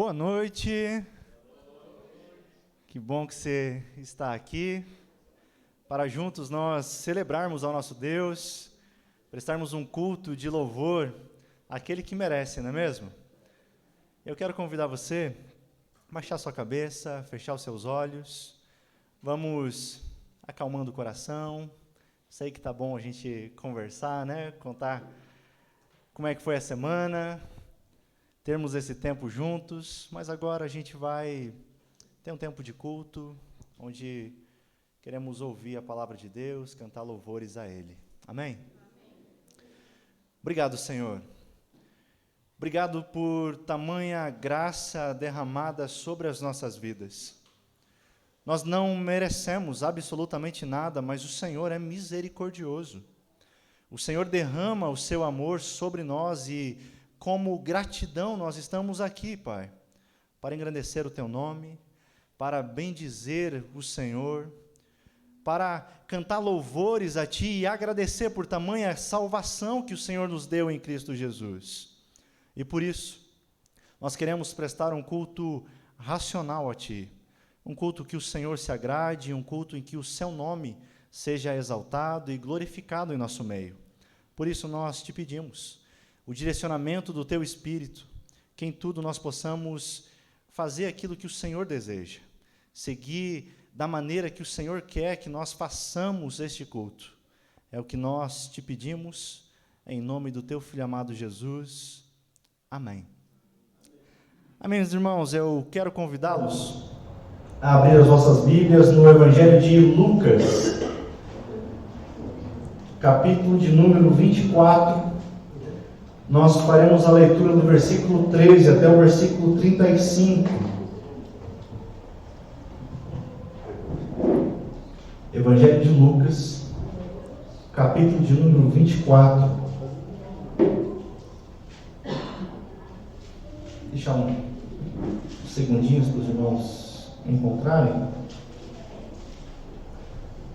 Boa noite, que bom que você está aqui, para juntos nós celebrarmos ao nosso Deus, prestarmos um culto de louvor àquele que merece, não é mesmo? Eu quero convidar você a baixar sua cabeça, fechar os seus olhos, vamos acalmando o coração. Sei que tá bom a gente conversar, né? Contar como é que foi a semana, termos esse tempo juntos, mas agora a gente vai ter um tempo de culto, onde queremos ouvir a palavra de Deus, cantar louvores a Ele. Amém? Obrigado, Senhor. Obrigado por tamanha graça derramada sobre as nossas vidas. Nós não merecemos absolutamente nada, mas o Senhor é misericordioso. O Senhor derrama o seu amor sobre nós e, como gratidão, nós estamos aqui, Pai, para engrandecer o Teu nome, para bendizer o Senhor, para cantar louvores a Ti e agradecer por tamanha salvação que o Senhor nos deu em Cristo Jesus. E por isso, nós queremos prestar um culto racional a Ti, um culto que o Senhor se agrade, um culto em que o Seu nome seja exaltado e glorificado em nosso meio. Por isso nós Te pedimos o direcionamento do Teu Espírito, que em tudo nós possamos fazer aquilo que o Senhor deseja, seguir da maneira que o Senhor quer que nós façamos este culto. É o que nós Te pedimos, em nome do Teu Filho amado Jesus. Amém. Amém, meus irmãos, eu quero convidá-los a abrir as vossas Bíblias no Evangelho de Lucas, capítulo de número 24. Nós faremos a leitura do versículo 13 até o versículo 35. Evangelho de Lucas, capítulo de número 24. Deixa uns segundinhos para os irmãos encontrarem.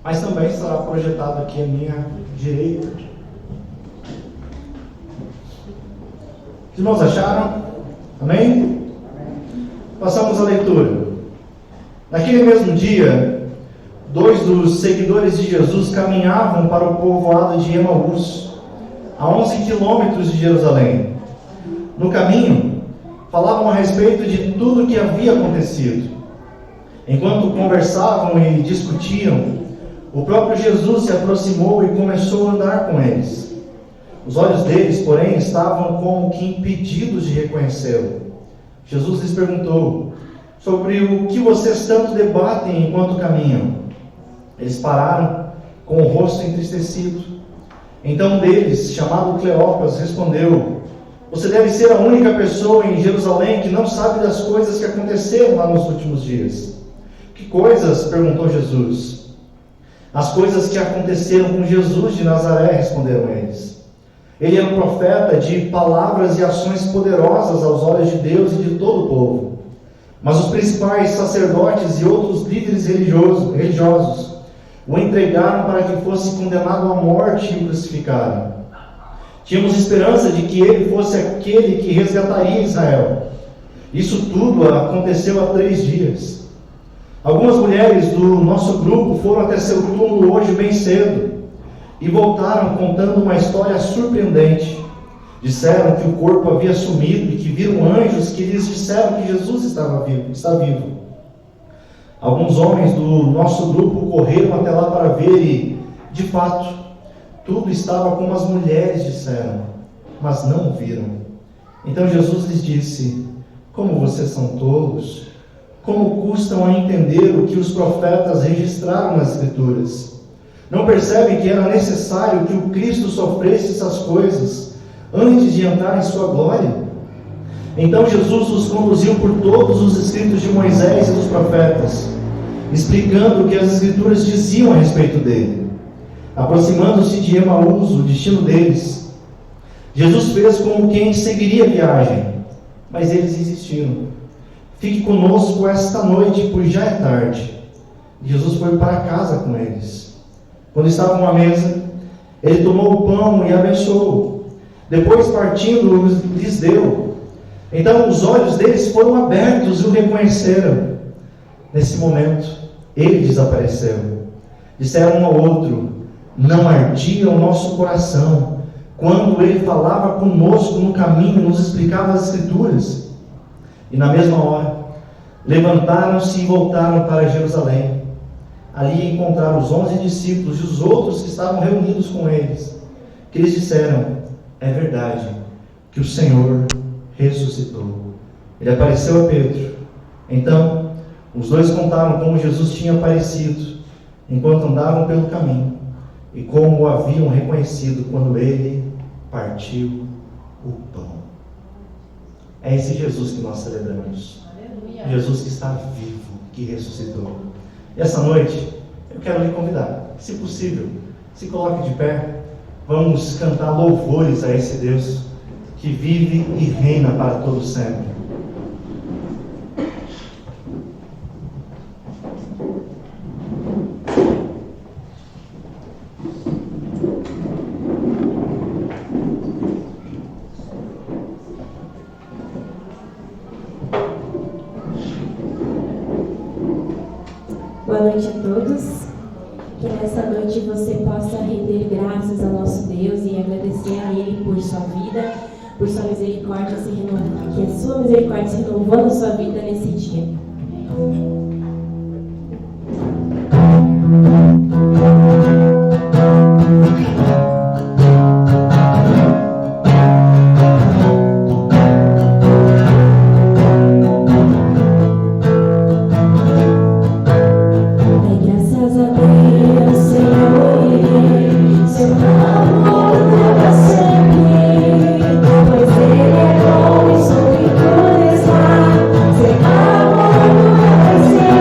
Mas também estará projetado aqui à minha direita. Os irmãos acharam? Amém? Passamos a leitura. Naquele mesmo dia, 2 dos seguidores de Jesus caminhavam para o povoado de Emaús, a 11 quilômetros de Jerusalém. No caminho, falavam a respeito de tudo o que havia acontecido. Enquanto conversavam e discutiam, o próprio Jesus se aproximou e começou a andar com eles. Os olhos deles, porém, estavam como que impedidos de reconhecê-lo. Jesus lhes perguntou: sobre o que vocês tanto debatem enquanto caminham? Eles pararam, com o rosto entristecido. Então um deles, chamado Cleopas, respondeu: você deve ser a única pessoa em Jerusalém que não sabe das coisas que aconteceram lá nos últimos dias. Que coisas? Perguntou Jesus. As coisas que aconteceram com Jesus de Nazaré, responderam eles. Ele era um profeta de palavras e ações poderosas aos olhos de Deus e de todo o povo. Mas os principais sacerdotes e outros líderes religiosos o entregaram para que fosse condenado à morte e o crucificaram. Tínhamos esperança de que ele fosse aquele que resgataria Israel. Isso tudo aconteceu há 3 dias. Algumas mulheres do nosso grupo foram até seu túmulo hoje bem cedo e voltaram contando uma história surpreendente. Disseram que o corpo havia sumido e que viram anjos que lhes disseram que Jesus está vivo. Alguns homens do nosso grupo correram até lá para ver e, de fato, tudo estava como as mulheres disseram, mas não o viram. Então Jesus lhes disse: como vocês são tolos, como custam a entender o que os profetas registraram nas Escrituras? Não percebem que era necessário que o Cristo sofresse essas coisas antes de entrar em sua glória? Então Jesus os conduziu por todos os escritos de Moisés e dos profetas, explicando o que as Escrituras diziam a respeito dele. Aproximando-se de Emaús, o destino deles, Jesus fez como quem seguiria a viagem, mas eles insistiram: fique conosco esta noite, pois já é tarde. Jesus foi para casa com eles. Quando estavam à mesa, ele tomou o pão e abençoou. Depois, partindo, lhes deu. Então os olhos deles foram abertos e o reconheceram. Nesse momento, ele desapareceu. Disseram um ao outro: não ardia o nosso coração quando ele falava conosco no caminho, nos explicava as Escrituras? E na mesma hora, levantaram-se e voltaram para Jerusalém. Ali encontraram os 11 discípulos e os outros que estavam reunidos com eles, que eles disseram: é verdade que o Senhor ressuscitou. Ele apareceu a Pedro. Então, os dois contaram como Jesus tinha aparecido enquanto andavam pelo caminho e como o haviam reconhecido quando ele partiu o pão. É esse Jesus que nós celebramos. Aleluia. Jesus que está vivo, que ressuscitou. E essa noite, eu quero lhe convidar, se possível, se coloque de pé. Vamos cantar louvores a esse Deus que vive e reina para todo sempre. Boa noite a todos. Que nessa noite você possa render graças ao nosso Deus e agradecer a Ele por sua vida, por sua misericórdia se renovando, que a sua misericórdia se renovou na sua vida nesse dia. Você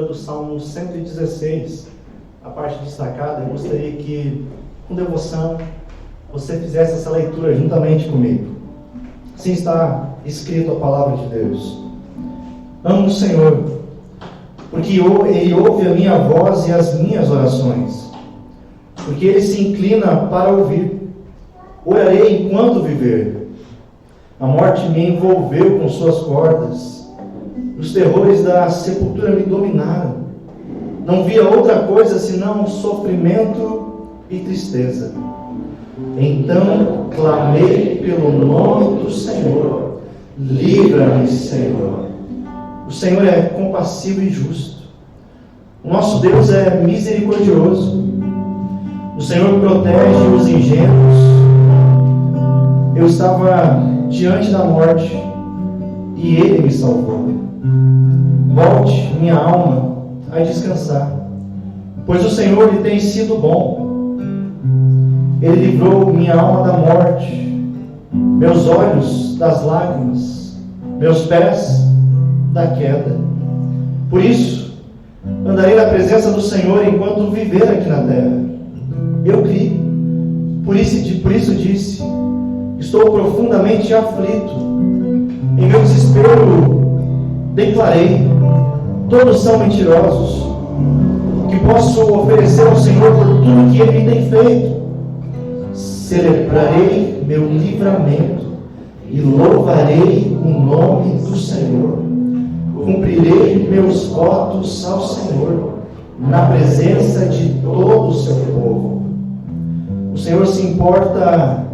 leitura do Salmo 116, a parte destacada. Eu gostaria que, com devoção, você fizesse essa leitura juntamente comigo. Assim está escrito a palavra de Deus. Amo o Senhor, porque Ele ouve a minha voz e as minhas orações, porque Ele se inclina para ouvir. Orarei enquanto viver. A morte me envolveu com suas cordas, os terrores da sepultura me dominaram. Não via outra coisa senão sofrimento e tristeza. Então clamei pelo nome do Senhor. Livra-me, Senhor. O Senhor é compassivo e justo. O nosso Deus é misericordioso. O Senhor protege os ingênuos. Eu estava diante da morte e Ele me salvou. Volte, minha alma, a descansar, pois o Senhor lhe tem sido bom. Ele livrou minha alma da morte, meus olhos das lágrimas, meus pés da queda. Por isso, andarei na presença do Senhor enquanto viver aqui na terra. Eu criei, por isso disse: estou profundamente aflito. Em meu desespero declarei: todos são mentirosos. O que posso oferecer ao Senhor por tudo que Ele tem feito? Celebrarei meu livramento e louvarei o nome do Senhor. Cumprirei meus votos ao Senhor na presença de todo o seu povo. O Senhor se importa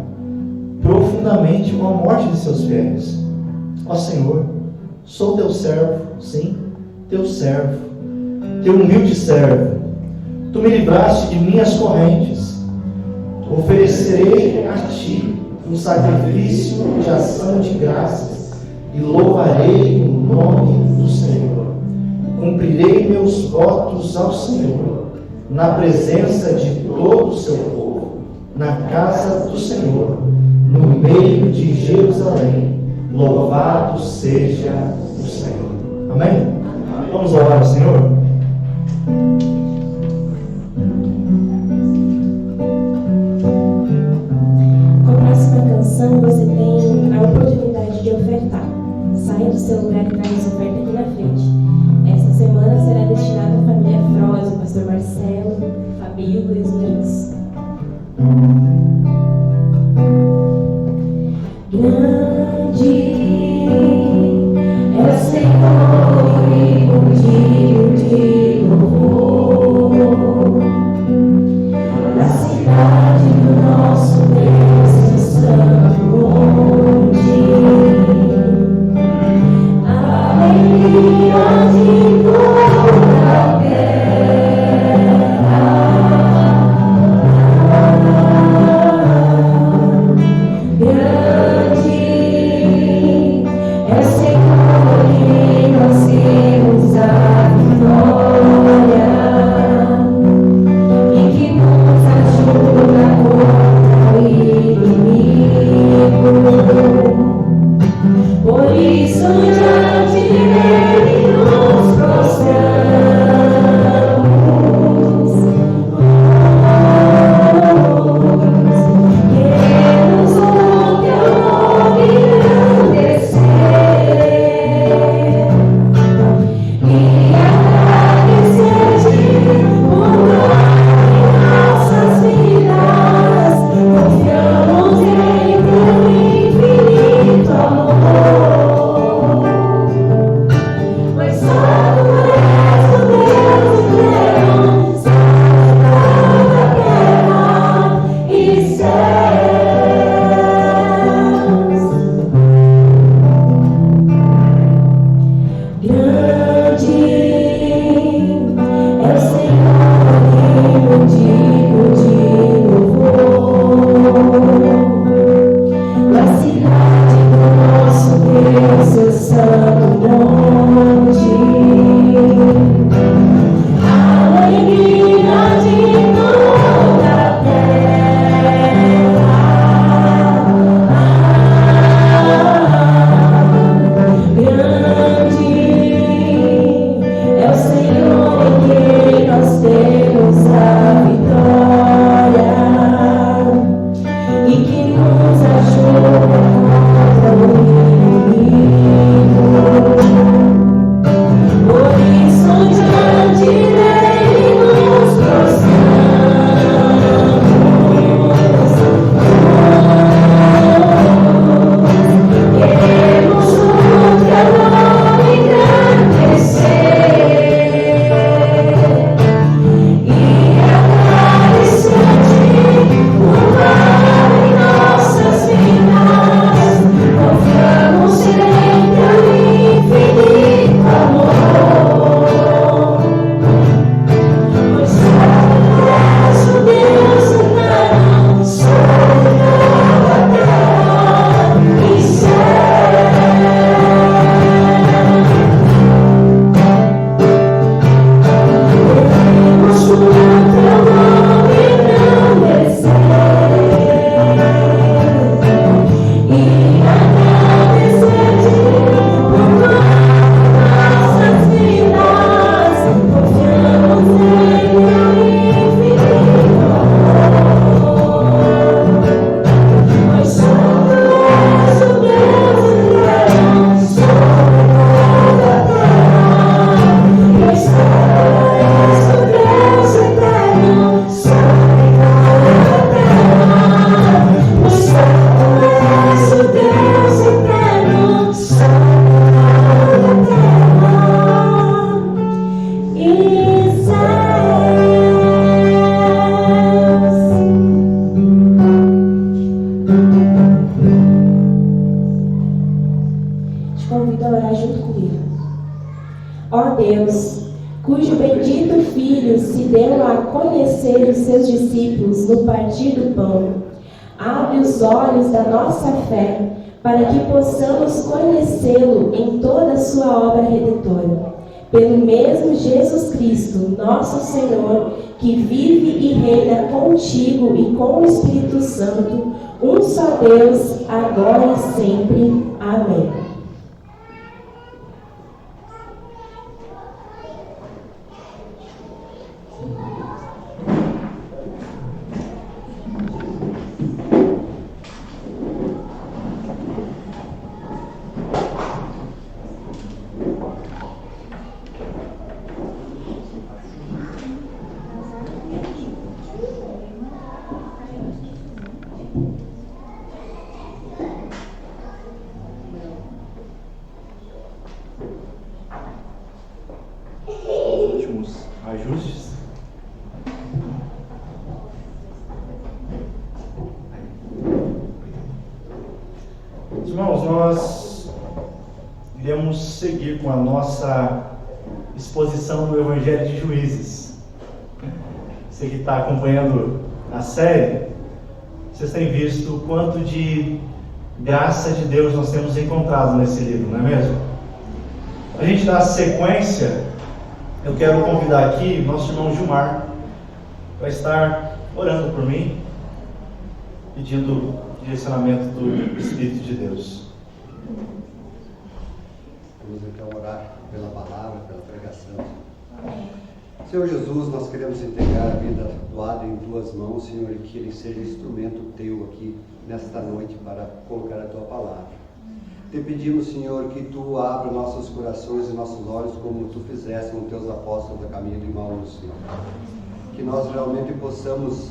profundamente com a morte de seus fiéis. Ó Senhor, sou teu servo, sim, teu servo, teu humilde servo. Tu me livraste de minhas correntes. Oferecerei a ti um sacrifício de ação de graças e louvarei o nome do Senhor. Cumprirei meus votos ao Senhor na presença de todo o seu povo, na casa do Senhor, no meio de Jerusalém. Louvado seja o Senhor. Amém? Vamos orar ao Senhor? Com a próxima canção, você tem a oportunidade de ofertar. Saia do seu lugar e traz a oferta aqui na frente. Esta semana será destinada à família Froze, pastor Marcelo, Fabíola e os meninos. Grande é o Senhor e digno de louvor. e céus. Te convido a orar junto comigo. Ó Deus, cujo bendito Filho se deu a conhecer os seus discípulos no partir do pão, abre os olhos da nossa fé, para que possamos conhecê-lo em toda a sua obra redentora. Pelo mesmo Jesus Cristo, nosso Senhor, que vive e reina contigo e com o Espírito Santo, um só Deus, agora e sempre. Amém. Últimos ajustes. Irmãos, nós iremos seguir com a nossa exposição do Evangelho de Juízes. Você que está acompanhando a série, vocês têm visto o quanto de graça de Deus nós temos encontrado nesse livro, não é mesmo? Para a gente dar sequência, eu quero convidar aqui nosso irmão Gilmar para estar orando por mim, pedindo direcionamento do Espírito de Deus. Vamos então orar pela palavra, pela pregação. Senhor Jesus, nós queremos entregar a vida doada em tuas mãos, Senhor, e que ele seja instrumento teu aqui nesta noite para colocar a tua palavra. Te pedimos, Senhor, que tu abra nossos corações e nossos olhos como tu fizeste com teus apóstolos da caminho de Emaús, Senhor. Que nós realmente possamos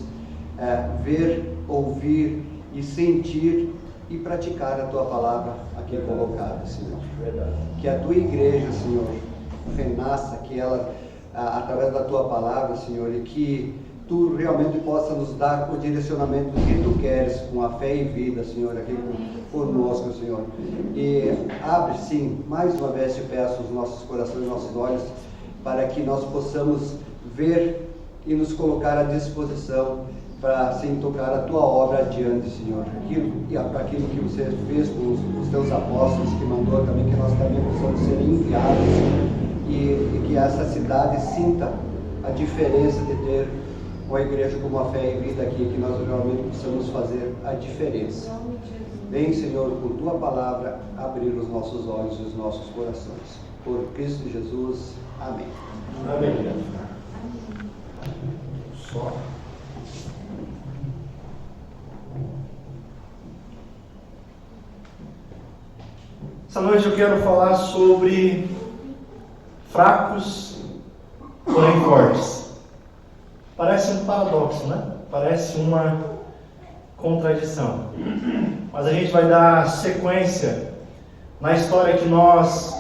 ver, ouvir e sentir e praticar a tua palavra aqui colocada, Senhor. Verdade. Que a tua igreja, Senhor, renasça, que ela, através da tua palavra, Senhor, e que tu realmente possa nos dar o direcionamento que tu queres, com a fé e vida, Senhor, aqui conosco, Senhor. E abre, sim, mais uma vez te peço os nossos corações, nossos olhos, para que nós possamos ver e nos colocar à disposição para, sim, tocar a tua obra adiante, Senhor. Aquilo que você fez com os teus apóstolos, que mandou também, que nós também possamos ser enviados e que essa cidade sinta a diferença de ter uma igreja com uma fé e vida aqui, que nós realmente possamos fazer a diferença. Vem, Senhor, com tua palavra, abrir os nossos olhos e os nossos corações. Por Cristo Jesus. Amém. Amém. Só. Essa noite eu quero falar sobre fracos, porém fortes. Parece um paradoxo, né? Parece uma contradição. Mas a gente vai dar sequência na história que nós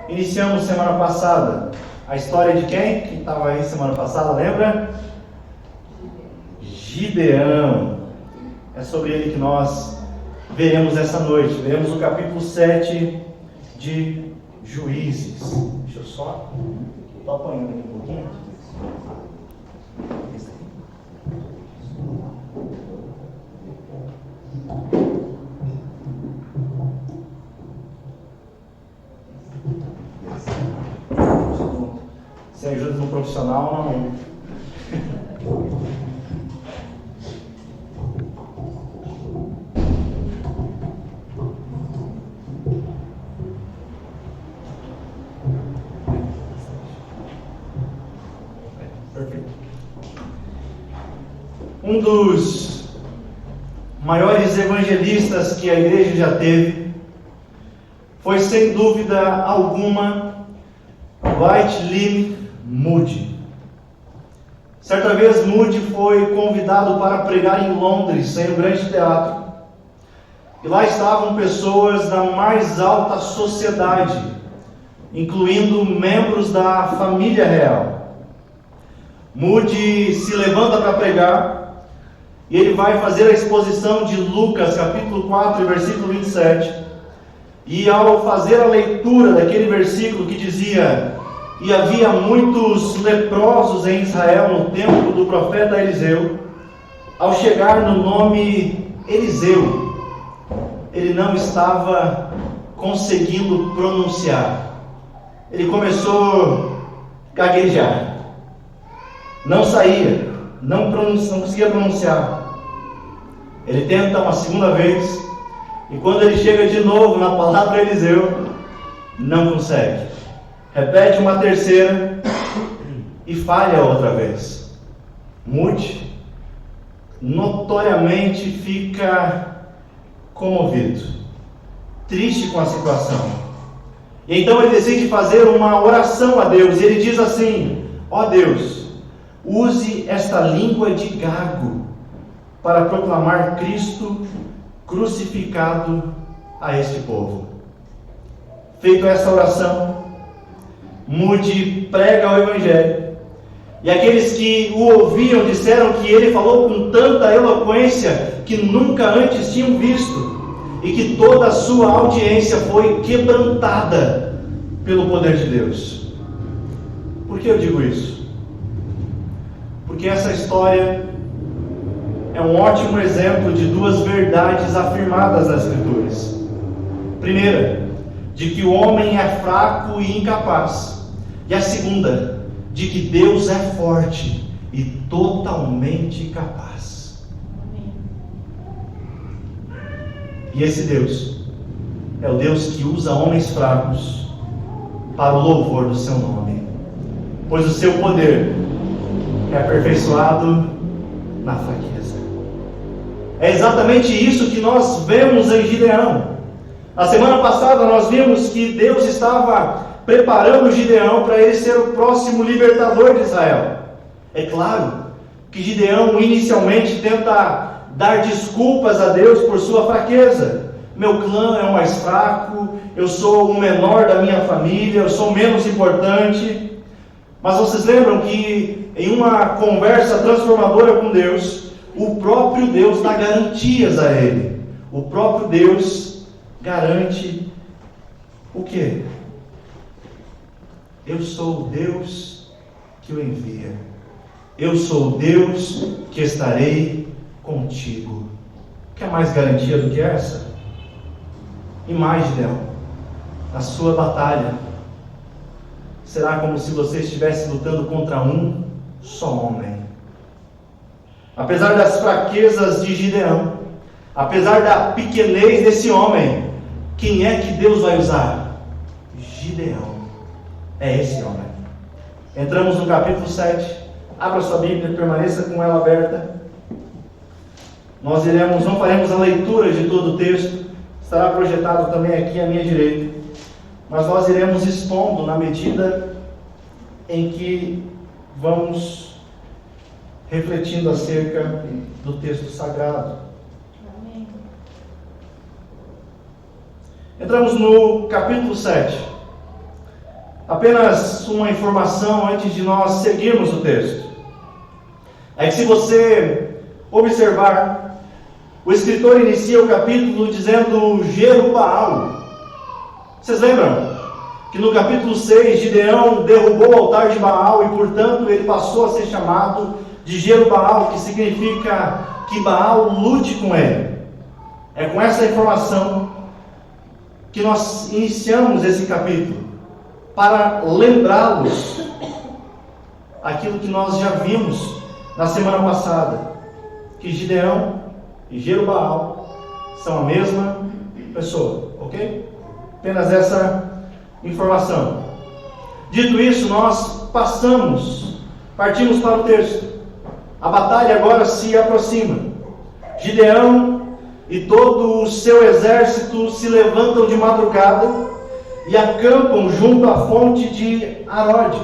iniciamos semana passada. A história de quem? Que estava aí semana passada, lembra? Gideão. É sobre ele que nós veremos essa noite. Veremos o capítulo 7 de Juízes. Deixa eu só... Estou apanhando aqui um pouquinho. Sem ajuda de um profissional, não. Perfeito. Um dos maiores evangelistas que a igreja já teve foi, sem dúvida alguma, Whitfield Moody. Certa vez Moody foi convidado para pregar em Londres, em um grande teatro. E lá estavam pessoas da mais alta sociedade, incluindo membros da família real. Moody se levanta para pregar e ele vai fazer a exposição de Lucas capítulo 4, versículo 27. E ao fazer a leitura daquele versículo que dizia: e havia muitos leprosos em Israel no tempo do profeta Eliseu, ao chegar no nome Eliseu, ele não estava conseguindo pronunciar. Ele começou a gaguejar. Não saía, não conseguia pronunciar. Ele tenta uma segunda vez, e quando ele chega de novo na palavra Eliseu, não consegue. Repete uma terceira e falha outra vez. Moody notoriamente fica comovido, triste com a situação. E então ele decide fazer uma oração a Deus. E ele diz assim: ó Deus, use esta língua de gago para proclamar Cristo crucificado a este povo. Feito essa oração, Moody prega o Evangelho. E aqueles que o ouviam disseram que ele falou com tanta eloquência que nunca antes tinham visto, e que toda a sua audiência foi quebrantada pelo poder de Deus. Por que eu digo isso? Porque essa história é um ótimo exemplo de duas verdades afirmadas nas Escrituras. Primeira, de que o homem é fraco e incapaz. E a segunda, de que Deus é forte e totalmente capaz. E esse Deus é o Deus que usa homens fracos para o louvor do seu nome, pois o seu poder é aperfeiçoado na fraqueza. É exatamente isso que nós vemos em Gideão. Na semana passada nós vimos que Deus estava preparando Gideão para ele ser o próximo libertador de Israel. É claro que Gideão inicialmente tenta dar desculpas a Deus por sua fraqueza. Meu clã é o mais fraco, eu sou o menor da minha família, eu sou menos importante. Mas vocês lembram que em uma conversa transformadora com Deus, o próprio Deus dá garantias a ele. O próprio Deus garante o quê? Eu sou o Deus que o envia. Eu sou o Deus que estarei contigo. Quer mais garantia do que essa? E mais, Gideão, a sua batalha será como se você estivesse lutando contra um só homem. Apesar das fraquezas de Gideão, apesar da pequenez desse homem, quem é que Deus vai usar? Gideão. É esse homem. Entramos no capítulo 7. Abra sua Bíblia, permaneça com ela aberta. Nós não faremos a leitura de todo o texto. Estará projetado também aqui à minha direita. Mas nós iremos expondo na medida em que vamos refletindo acerca do texto sagrado. Amém. Entramos no capítulo 7. Apenas uma informação antes de nós seguirmos o texto. É que se você observar, o escritor inicia o capítulo dizendo Jerubaal. Vocês lembram que no capítulo 6, Gideão derrubou o altar de Baal e, portanto, ele passou a ser chamado de Jerubaal, que significa que Baal lute com ele. É com essa informação que nós iniciamos esse capítulo, para lembrá-los aquilo que nós já vimos na semana passada, que Gideão e Jerubaal são a mesma pessoa, ok? Apenas essa informação. Dito isso, nós partimos para o texto. A batalha agora se aproxima. Gideão e todo o seu exército se levantam de madrugada e acampam junto à fonte de Arode,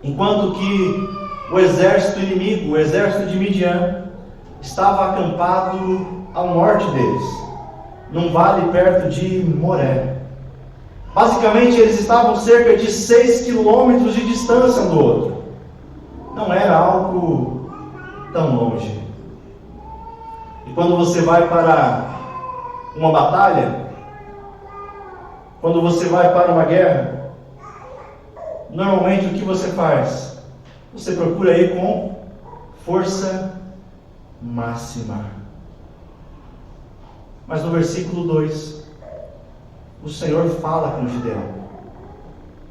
enquanto que o exército inimigo, o exército de Midian, estava acampado ao norte deles, num vale perto de Moré. Basicamente, eles estavam cerca de 6 quilômetros de distância um do outro. não era algo tão longe. E quando você vai para uma batalha, quando você vai para uma guerra, normalmente o que você faz? Você procura ir com força máxima. Mas no versículo 2, o Senhor fala com Gideão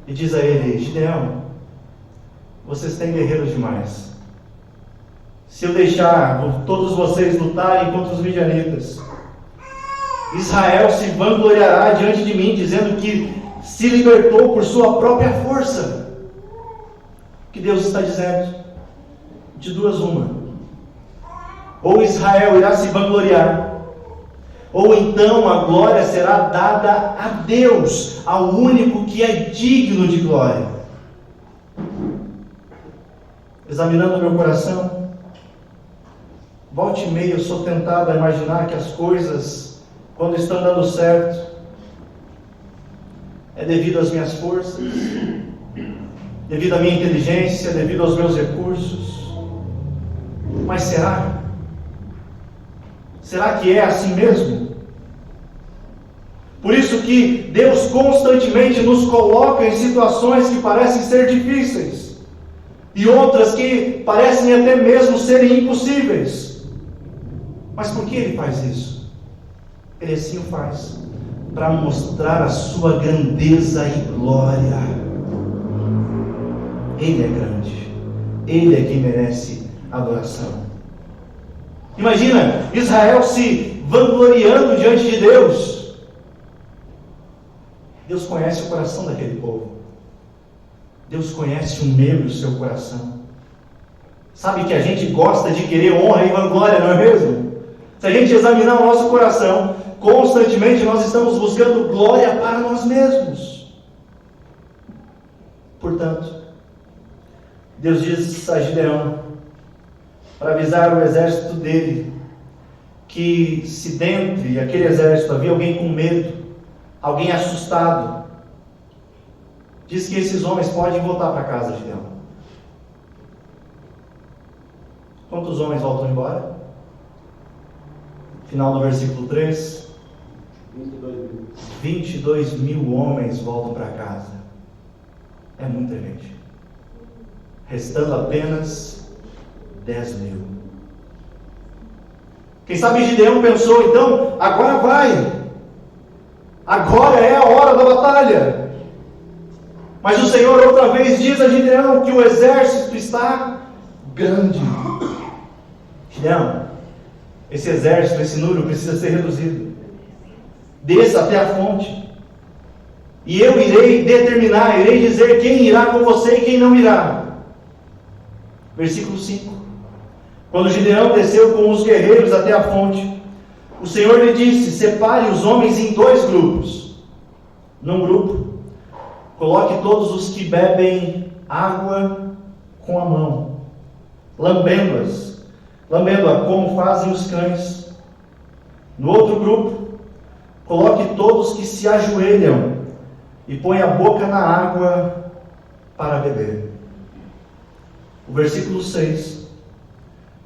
e diz a ele: Gideão, vocês têm guerreiros demais. Se eu deixar todos vocês lutarem contra os midianitas, Israel se vangloriará diante de mim, dizendo que se libertou por sua própria força. O que Deus está dizendo? De duas uma: ou Israel irá se vangloriar, ou então a glória será dada a Deus, ao único que é digno de glória. Examinando meu coração, volta e meia eu sou tentado a imaginar que as coisas, quando estão dando certo, é devido às minhas forças, devido à minha inteligência, devido aos meus recursos. Mas será? Será que é assim mesmo? Por isso que Deus constantemente nos coloca em situações que parecem ser difíceis e outras que parecem até mesmo serem impossíveis. Mas por que Ele faz isso? Ele assim o faz para mostrar a sua grandeza e glória. Ele é grande, Ele é quem merece adoração. Imagina Israel se vangloriando diante de Deus. Deus conhece o coração daquele povo. Deus conhece o meu e o seu coração. Sabe que a gente gosta de querer honra e vanglória, não é mesmo? Se a gente examinar o nosso coração, constantemente nós estamos buscando glória para nós mesmos. Portanto, Deus diz a Gideão, para avisar o exército dele, que se dentre aquele exército havia alguém com medo, alguém assustado, diz que esses homens podem voltar para casa, Gideão. Quantos homens voltam embora? Final do versículo 3. 22 mil homens voltam para casa. É muita gente. Restando apenas 10 mil. Quem sabe Gideão pensou, então, agora vai. Agora é a hora da batalha. Mas o Senhor outra vez diz a Gideão que o exército está grande. Gideão, esse exército, esse número precisa ser reduzido. Desça até a fonte. E eu irei determinar, irei dizer quem irá com você e quem não irá. Versículo 5. Quando Gideão desceu com os guerreiros até a fonte, o Senhor lhe disse: separe os homens em 2 grupos. Num grupo, coloque todos os que bebem água com a mão, lambendo-a como fazem os cães. No outro grupo, coloque todos que se ajoelham e põe a boca na água para beber. O versículo 6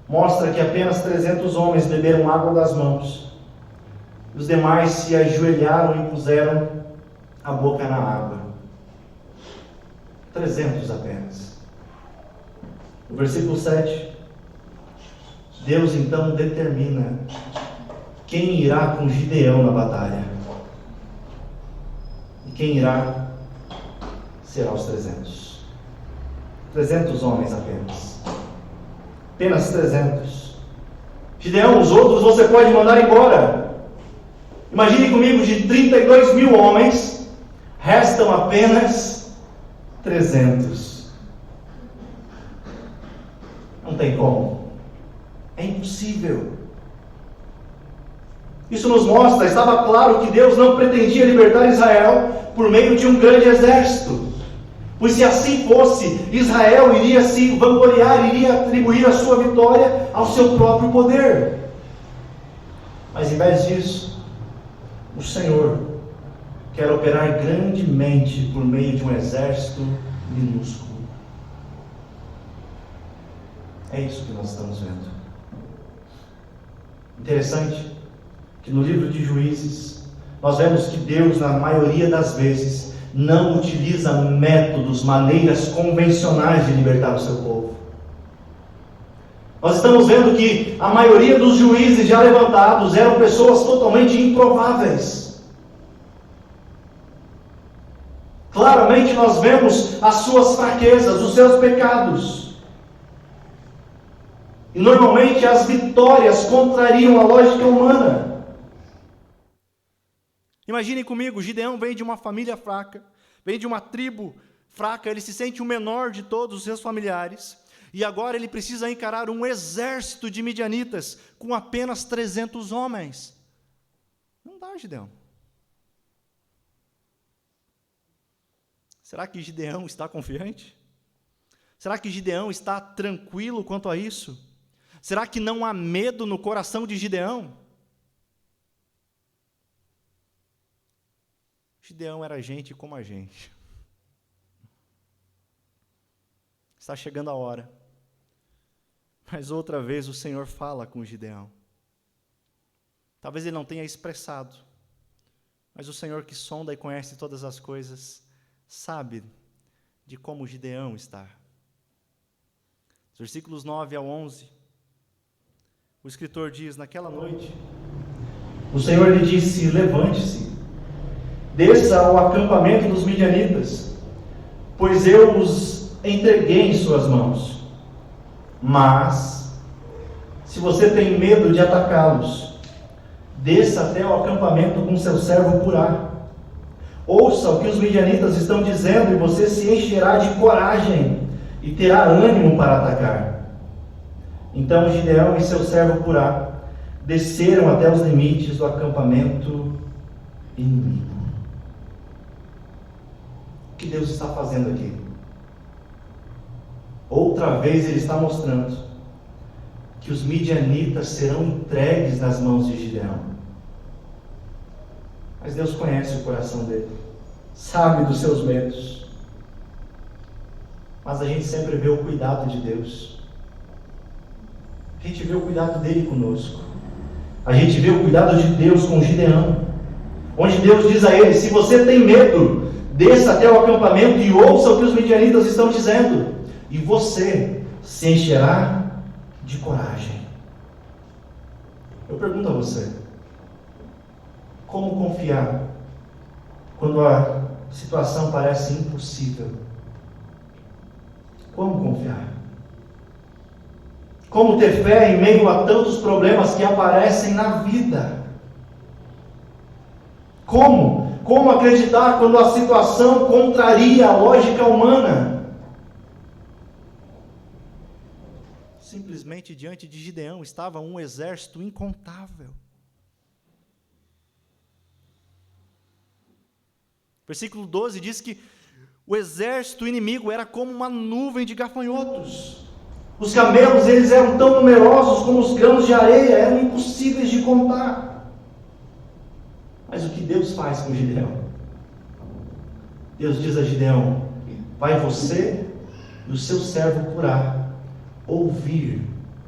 mostra que apenas 300 homens beberam água das mãos. Os demais se ajoelharam e puseram a boca na água. 300 apenas. O versículo 7, Deus então determina quem irá com Gideão na batalha. E quem irá será os 300. 300 homens apenas. Apenas 300. Gideão, os outros você pode mandar embora. Imagine comigo, de 32 mil homens, restam apenas 300. Não tem como. É impossível. Isso nos mostra, estava claro que Deus não pretendia libertar Israel por meio de um grande exército. Pois se assim fosse, Israel iria se vangloriar, iria atribuir a sua vitória ao seu próprio poder. Mas em vez disso, o Senhor quer operar grandemente por meio de um exército minúsculo. É isso que nós estamos vendo. Interessante que no livro de Juízes, nós vemos que Deus, na maioria das vezes, não utiliza métodos, maneiras convencionais de libertar o seu povo. Nós estamos vendo que a maioria dos juízes já levantados eram pessoas totalmente improváveis. Claramente nós vemos as suas fraquezas, os seus pecados. E normalmente as vitórias contrariam a lógica humana. Imaginem comigo, Gideão vem de uma família fraca, vem de uma tribo fraca, ele se sente o menor de todos os seus familiares, e agora ele precisa encarar um exército de midianitas com apenas 300 homens. Não dá, Gideão. Será que Gideão está confiante? Será que Gideão está tranquilo quanto a isso? Será que não há medo no coração de Gideão? Gideão era gente como a gente. Está chegando a hora. Mas outra vez o Senhor fala com Gideão. Talvez ele não tenha expressado, mas o Senhor que sonda e conhece todas as coisas, sabe de como Gideão está. Versículos 9 ao 11, o escritor diz: naquela noite, o Senhor lhe disse: levante-se, desça ao acampamento dos midianitas, pois eu os entreguei em suas mãos. Mas, se você tem medo de atacá-los, desça até o acampamento com seu servo Purá. Ouça o que os midianitas estão dizendo e você se encherá de coragem e terá ânimo para atacar. Então Gideão e seu servo Purá desceram até os limites do acampamento inimigo. O que Deus está fazendo aqui? Outra vez ele está mostrando que os midianitas serão entregues nas mãos de Gideão. Mas Deus conhece o coração dele, sabe dos seus medos. Mas a gente sempre vê o cuidado de Deus. A gente vê o cuidado dele conosco. A gente vê o cuidado de Deus com Gideão, onde Deus diz a ele: se você tem medo, desça até o acampamento e ouça o que os midianitas estão dizendo, e você se encherá de coragem. Eu pergunto a você: como confiar quando a situação parece impossível? Como confiar? Como ter fé em meio a tantos problemas que aparecem na vida? Como acreditar quando a situação contraria a lógica humana? Simplesmente diante de Gideão estava um exército incontável. Versículo 12 diz que o exército inimigo era como uma nuvem de gafanhotos. Os camelos, eles eram tão numerosos como os grãos de areia, eram impossíveis de contar. Mas o que Deus faz com Gideão? Deus diz a Gideão: vai você e o seu servo Purá ouvir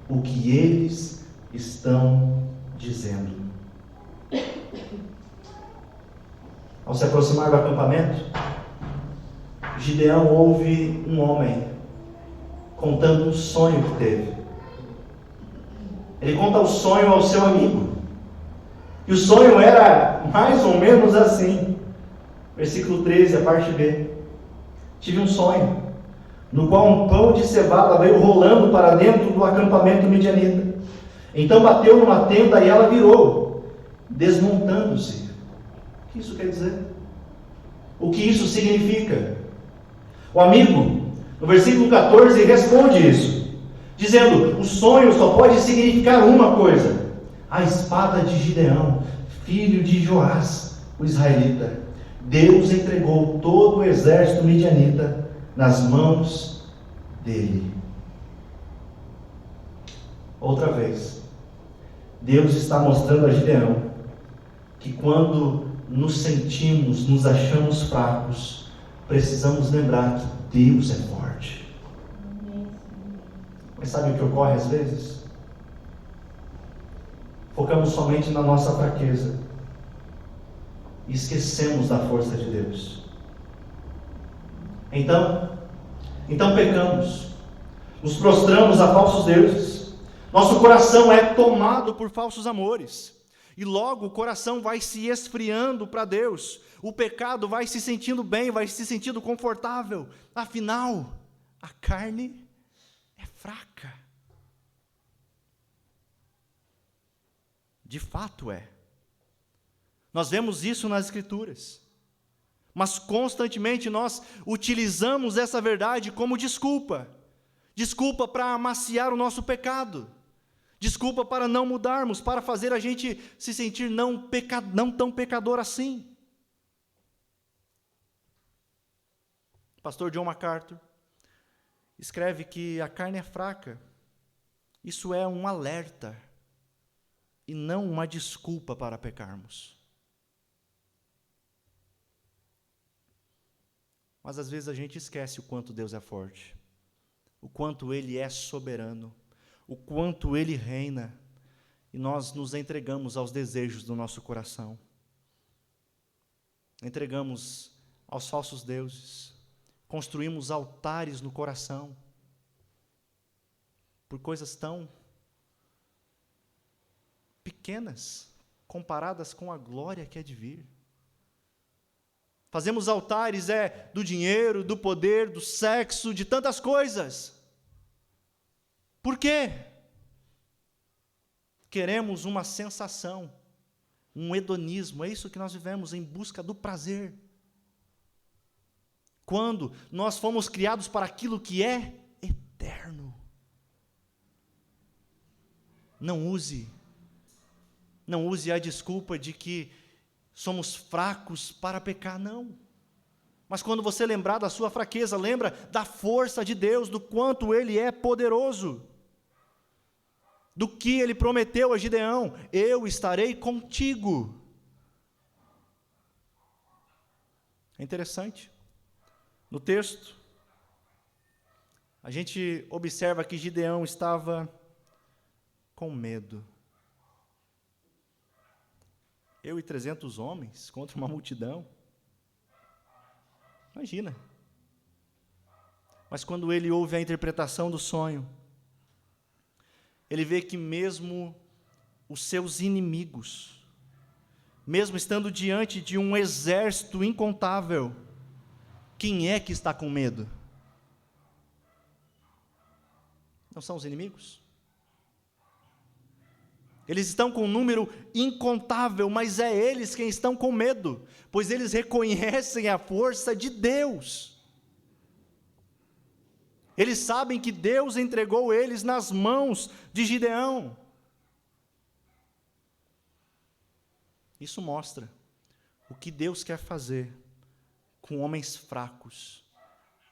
o que eles estão dizendo. Ao se aproximar do acampamento, Gideão ouve um homem contando um sonho que teve. Ele conta o sonho ao seu amigo. E o sonho era mais ou menos assim. Versículo 13, a parte B. Tive um sonho, no qual um pão de cevada veio rolando para dentro do acampamento midianita. Então bateu numa tenda e ela virou, desmontando-se. O que isso quer dizer? O que isso significa? O amigo, no versículo 14, responde isso, dizendo: o sonho só pode significar uma coisa: a espada de Gideão, filho de Joás, o israelita. Deus entregou todo o exército midianita nas mãos dele. Outra vez, Deus está mostrando a Gideão que quando nos sentimos, nos achamos fracos, precisamos lembrar que Deus é forte. Mas sabe o que ocorre às vezes? Focamos somente na nossa fraqueza e esquecemos da força de Deus. Então pecamos, nos prostramos a falsos deuses, nosso coração é tomado por falsos amores, e logo o coração vai se esfriando para Deus, o pecado vai se sentindo bem, vai se sentindo confortável, afinal, a carne é fraca. De fato é. Nós vemos isso nas Escrituras. Mas constantemente nós utilizamos essa verdade como desculpa. Desculpa para amaciar o nosso pecado. Desculpa para não mudarmos, para fazer a gente se sentir não tão pecador assim. O pastor John MacArthur escreve que a carne é fraca. Isso é um alerta e não uma desculpa para pecarmos. Mas às vezes a gente esquece o quanto Deus é forte, o quanto Ele é soberano, o quanto Ele reina, e nós nos entregamos aos desejos do nosso coração. Entregamos aos falsos deuses, construímos altares no coração, por coisas tão pequenas, comparadas com a glória que é de vir. Fazemos altares do dinheiro, do poder, do sexo, de tantas coisas. Por quê? Queremos uma sensação, um hedonismo, é isso que nós vivemos, em busca do prazer. Quando nós fomos criados para aquilo que é eterno. Não use a desculpa de que somos fracos para pecar, não. Mas quando você lembrar da sua fraqueza, lembra da força de Deus, do quanto Ele é poderoso, do que Ele prometeu a Gideão: eu estarei contigo. É interessante, no texto, a gente observa que Gideão estava com medo. Eu e 300 homens contra uma multidão. Imagina. Mas quando ele ouve a interpretação do sonho, ele vê que mesmo os seus inimigos, mesmo estando diante de um exército incontável, quem é que está com medo? Não são os inimigos? Eles estão com um número incontável, mas é eles quem estão com medo, pois eles reconhecem a força de Deus. Eles sabem que Deus entregou eles nas mãos de Gideão. Isso mostra o que Deus quer fazer com homens fracos,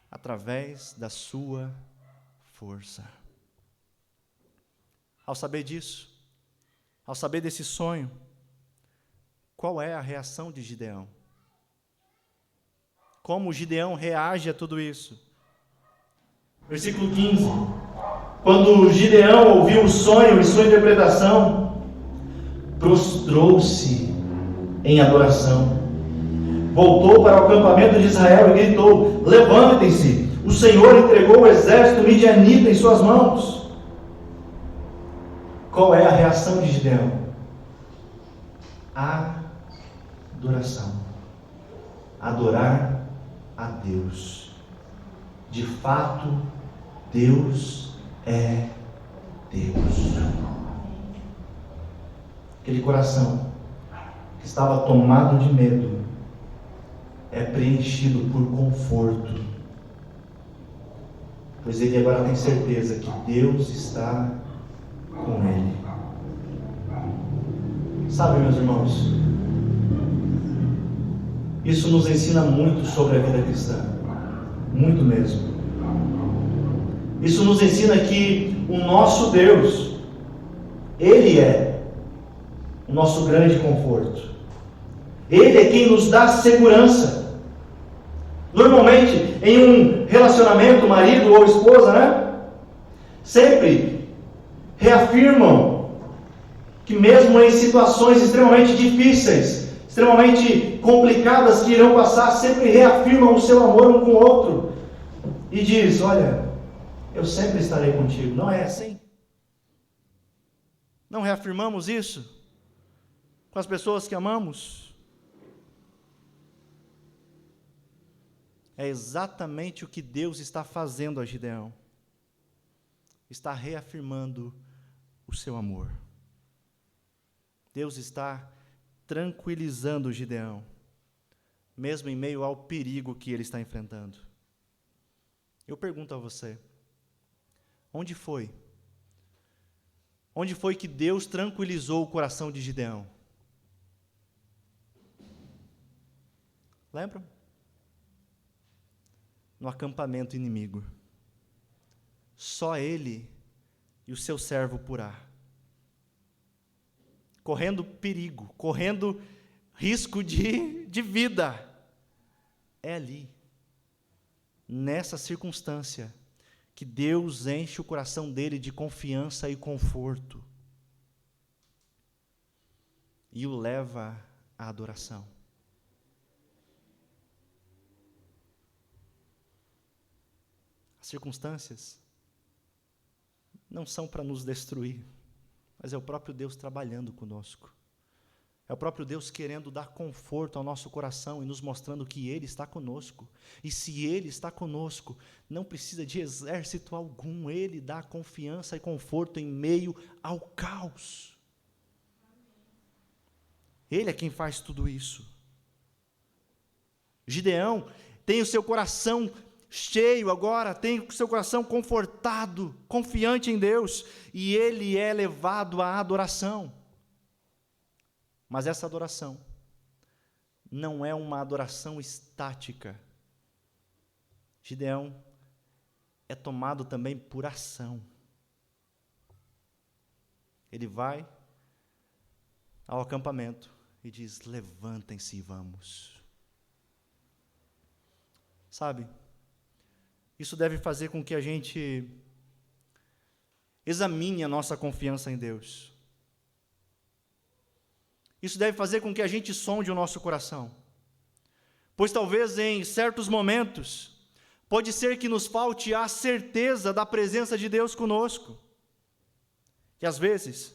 através da sua força. Ao saber disso, ao saber desse sonho, qual é a reação de Gideão? Como Gideão reage a tudo isso? Versículo 15. Quando Gideão ouviu o sonho e sua interpretação, prostrou-se em adoração. Voltou para o acampamento de Israel e gritou: levantem-se, o Senhor entregou o exército midianita em suas mãos. Qual é a reação de Gideão? Adoração. Adorar a Deus. De fato, Deus é Deus. Aquele coração que estava tomado de medo é preenchido por conforto, pois ele agora tem certeza que Deus está com ele. Sabe, meus irmãos, isso nos ensina muito sobre a vida cristã, muito mesmo. Isso nos ensina que o nosso Deus, Ele é o nosso grande conforto. Ele é quem nos dá segurança. Normalmente, em um relacionamento, marido ou esposa, sempre reafirmam que mesmo em situações extremamente difíceis, extremamente complicadas que irão passar, sempre reafirmam o seu amor um com o outro e diz: olha, eu sempre estarei contigo. Não é assim? Não reafirmamos isso com as pessoas que amamos? É exatamente o que Deus está fazendo a Gideão. Está reafirmando o seu amor. Deus está tranquilizando Gideão, mesmo em meio ao perigo que ele está enfrentando. Eu pergunto a você, onde foi? Onde foi que Deus tranquilizou o coração de Gideão? Lembram? No acampamento inimigo. Só ele e o seu servo Purá. Correndo perigo, correndo risco de vida. É ali, nessa circunstância, que Deus enche o coração dele de confiança e conforto. E o leva à adoração. As circunstâncias não são para nos destruir, mas é o próprio Deus trabalhando conosco. É o próprio Deus querendo dar conforto ao nosso coração e nos mostrando que Ele está conosco. E se Ele está conosco, não precisa de exército algum. Ele dá confiança e conforto em meio ao caos. Ele é quem faz tudo isso. Gideão tem o seu coração cheio agora, tem o seu coração confortado, confiante em Deus, e ele é levado à adoração. Mas essa adoração não é uma adoração estática. Gideão é tomado também por ação. Ele vai ao acampamento e diz: levantem-se e vamos. Sabe, isso deve fazer com que a gente examine a nossa confiança em Deus. Isso deve fazer com que a gente sonde o nosso coração. Pois talvez em certos momentos, pode ser que nos falte a certeza da presença de Deus conosco. E às vezes,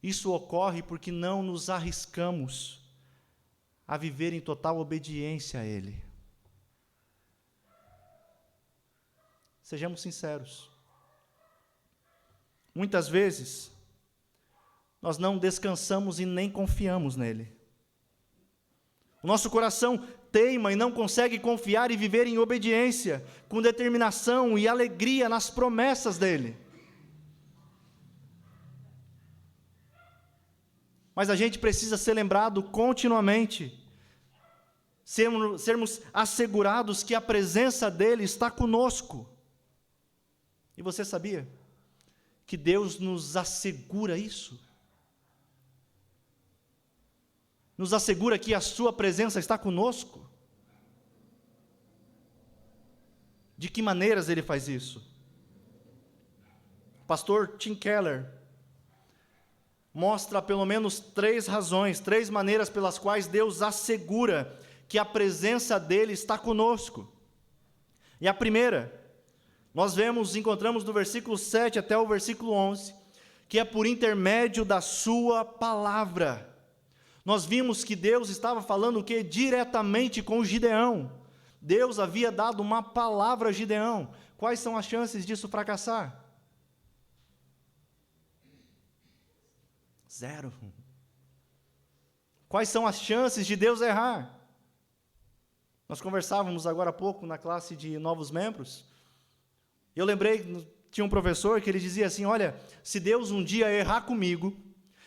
isso ocorre porque não nos arriscamos a viver em total obediência a Ele. Sejamos sinceros. Muitas vezes, nós não descansamos e nem confiamos nele. O nosso coração teima e não consegue confiar e viver em obediência, com determinação e alegria nas promessas dele. Mas a gente precisa ser lembrado continuamente, sermos assegurados que a presença dele está conosco. E você sabia que Deus nos assegura isso? Nos assegura que a sua presença está conosco? De que maneiras ele faz isso? O pastor Tim Keller mostra pelo menos 3 razões, 3 maneiras pelas quais Deus assegura que a presença dele está conosco. E a primeira, nós encontramos do versículo 7 até o versículo 11, que é por intermédio da sua palavra. Nós vimos que Deus estava falando o quê? Diretamente com Gideão. Deus havia dado uma palavra a Gideão. Quais são as chances disso fracassar? 0. Quais são as chances de Deus errar? Nós conversávamos agora há pouco na classe de novos membros. Eu lembrei, tinha um professor que ele dizia assim: olha, se Deus um dia errar comigo,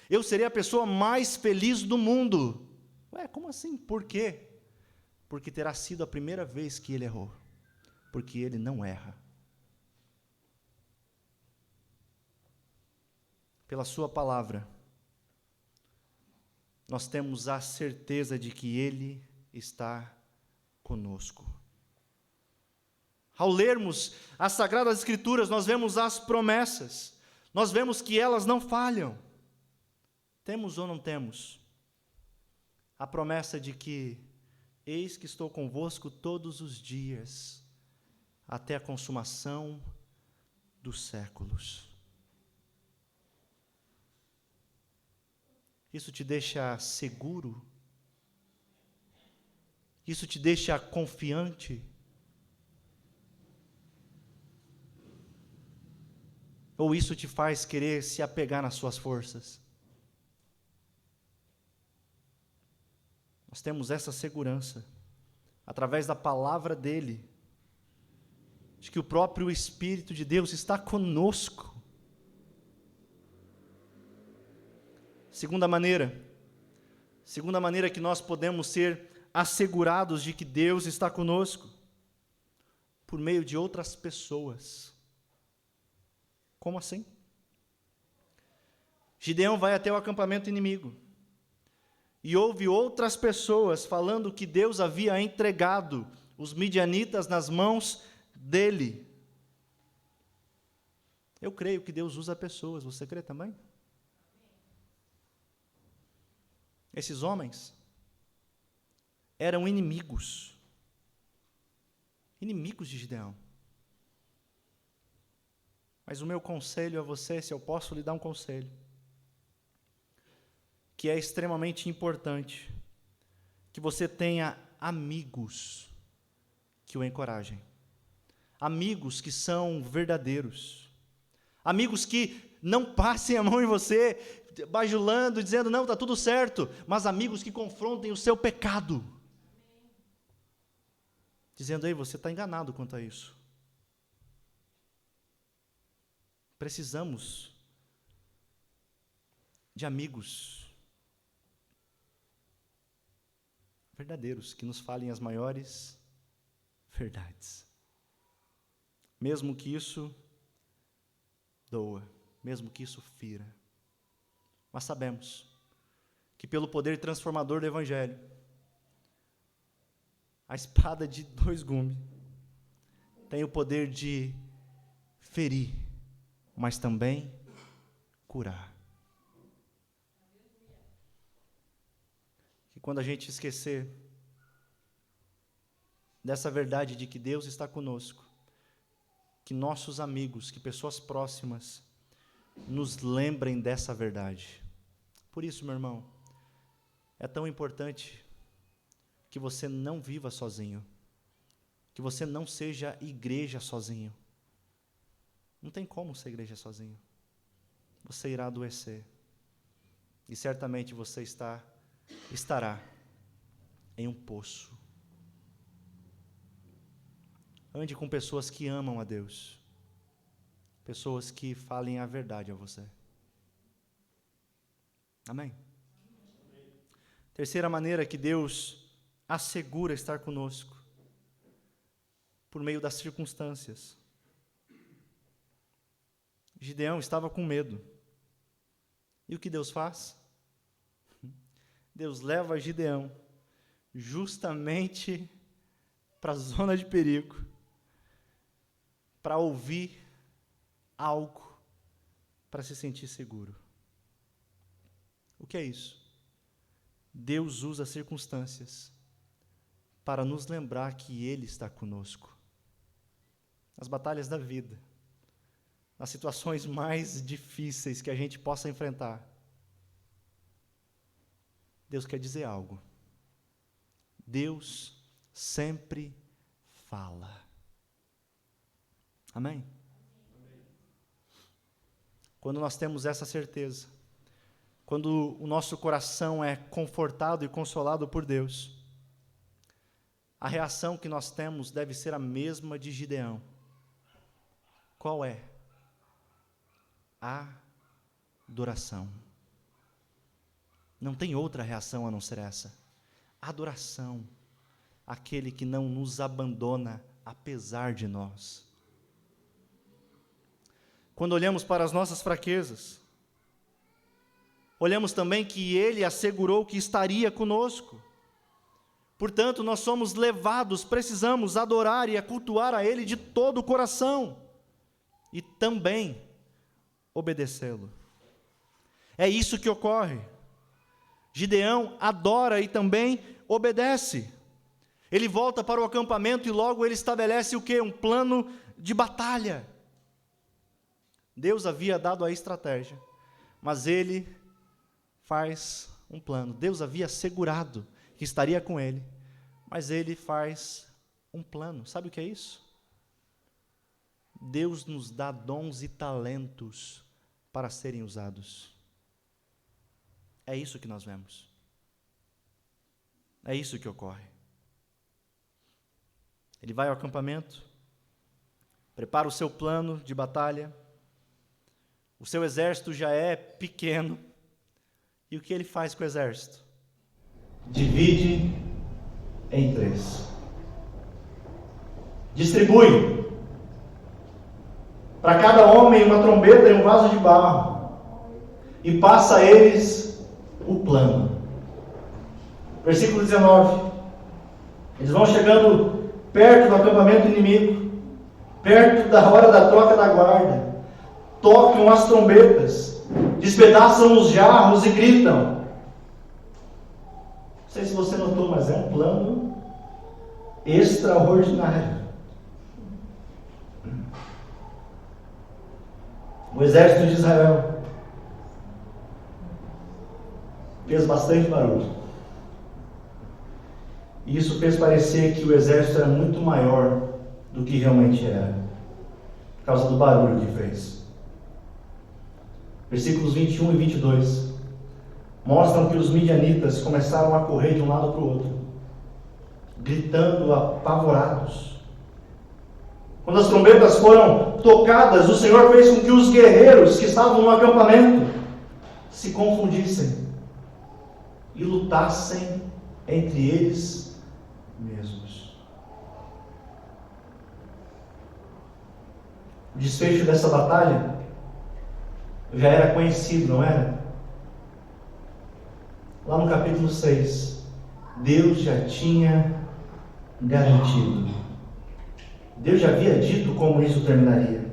eu seria a pessoa mais feliz do mundo. Ué, como assim? Por quê? Porque terá sido a primeira vez que ele errou. Porque ele não erra. Pela sua palavra, nós temos a certeza de que ele está conosco. Ao lermos as Sagradas Escrituras, nós vemos as promessas, nós vemos que elas não falham. Temos ou não temos a promessa de que eis que estou convosco todos os dias, até a consumação dos séculos. Isso te deixa seguro? Isso te deixa confiante? Ou isso te faz querer se apegar nas suas forças? Nós temos essa segurança, através da palavra dele, de que o próprio Espírito de Deus está conosco. Segunda maneira que nós podemos ser assegurados de que Deus está conosco, por meio de outras pessoas. Como assim? Gideão vai até o acampamento inimigo e ouve outras pessoas falando que Deus havia entregado os midianitas nas mãos dele. Eu creio que Deus usa pessoas, você crê também? Esses homens eram inimigos de Gideão. Mas o meu conselho a você, se eu posso lhe dar um conselho, que é extremamente importante, que você tenha amigos que o encorajem, amigos que são verdadeiros, amigos que não passem a mão em você, bajulando, dizendo, não, está tudo certo, mas amigos que confrontem o seu pecado, dizendo, ei, você está enganado quanto a isso. Precisamos de amigos verdadeiros, que nos falem as maiores verdades. Mesmo que isso doa, mesmo que isso fira. Mas sabemos que pelo poder transformador do Evangelho, a espada de 2 gumes tem o poder de ferir, mas também curar. Que quando a gente esquecer dessa verdade de que Deus está conosco, que nossos amigos, que pessoas próximas nos lembrem dessa verdade. Por isso, meu irmão, é tão importante que você não viva sozinho, que você não seja igreja sozinho. Não tem como ser igreja sozinho. Você irá adoecer. E certamente você estará em um poço. Ande com pessoas que amam a Deus. Pessoas que falem a verdade a você. Amém? Terceira maneira que Deus assegura estar conosco, por meio das circunstâncias. Gideão estava com medo. E o que Deus faz? Deus leva Gideão justamente para a zona de perigo, para ouvir algo, para se sentir seguro. O que é isso? Deus usa circunstâncias para nos lembrar que Ele está conosco. Nas batalhas da vida, nas situações mais difíceis que a gente possa enfrentar, Deus quer dizer algo. Deus sempre fala. Amém? Quando nós temos essa certeza, quando o nosso coração é confortado e consolado por Deus, a reação que nós temos deve ser a mesma de Gideão. Qual é? Adoração. Não tem outra reação a não ser essa. Adoração. Aquele que não nos abandona apesar de nós. Quando olhamos para as nossas fraquezas, olhamos também que Ele assegurou que estaria conosco. Portanto, nós somos levados, precisamos adorar e cultuar a Ele de todo o coração e também obedecê-lo. É isso que ocorre. Gideão adora e também obedece. Ele volta para o acampamento e logo ele estabelece o quê? Um plano de batalha. Deus havia dado a estratégia, mas ele faz um plano. Deus havia assegurado que estaria com ele, mas ele faz um plano. Sabe o que é isso? Deus nos dá dons e talentos para serem usados. É isso que nós vemos. É isso que ocorre. Ele vai ao acampamento, prepara o seu plano de batalha, o seu exército já é pequeno, e o que ele faz com o exército? Divide em 3. Distribui para cada homem uma trombeta e um vaso de barro, e passa a eles o plano. Versículo 19. Eles vão chegando perto do acampamento inimigo, perto da hora da troca da guarda, tocam as trombetas, despedaçam os jarros e gritam. Não sei se você notou, mas é um plano extraordinário. O exército de Israel fez bastante barulho. E isso fez parecer que o exército era muito maior do que realmente era, por causa do barulho que fez. Versículos 21 e 22 mostram que os midianitas começaram a correr de um lado para o outro, gritando apavorados. Quando as trombetas foram tocadas, o Senhor fez com que os guerreiros que estavam no acampamento se confundissem e lutassem entre eles mesmos. O desfecho dessa batalha já era conhecido, não era? Lá no capítulo 6, Deus já tinha garantido. Deus já havia dito como isso terminaria.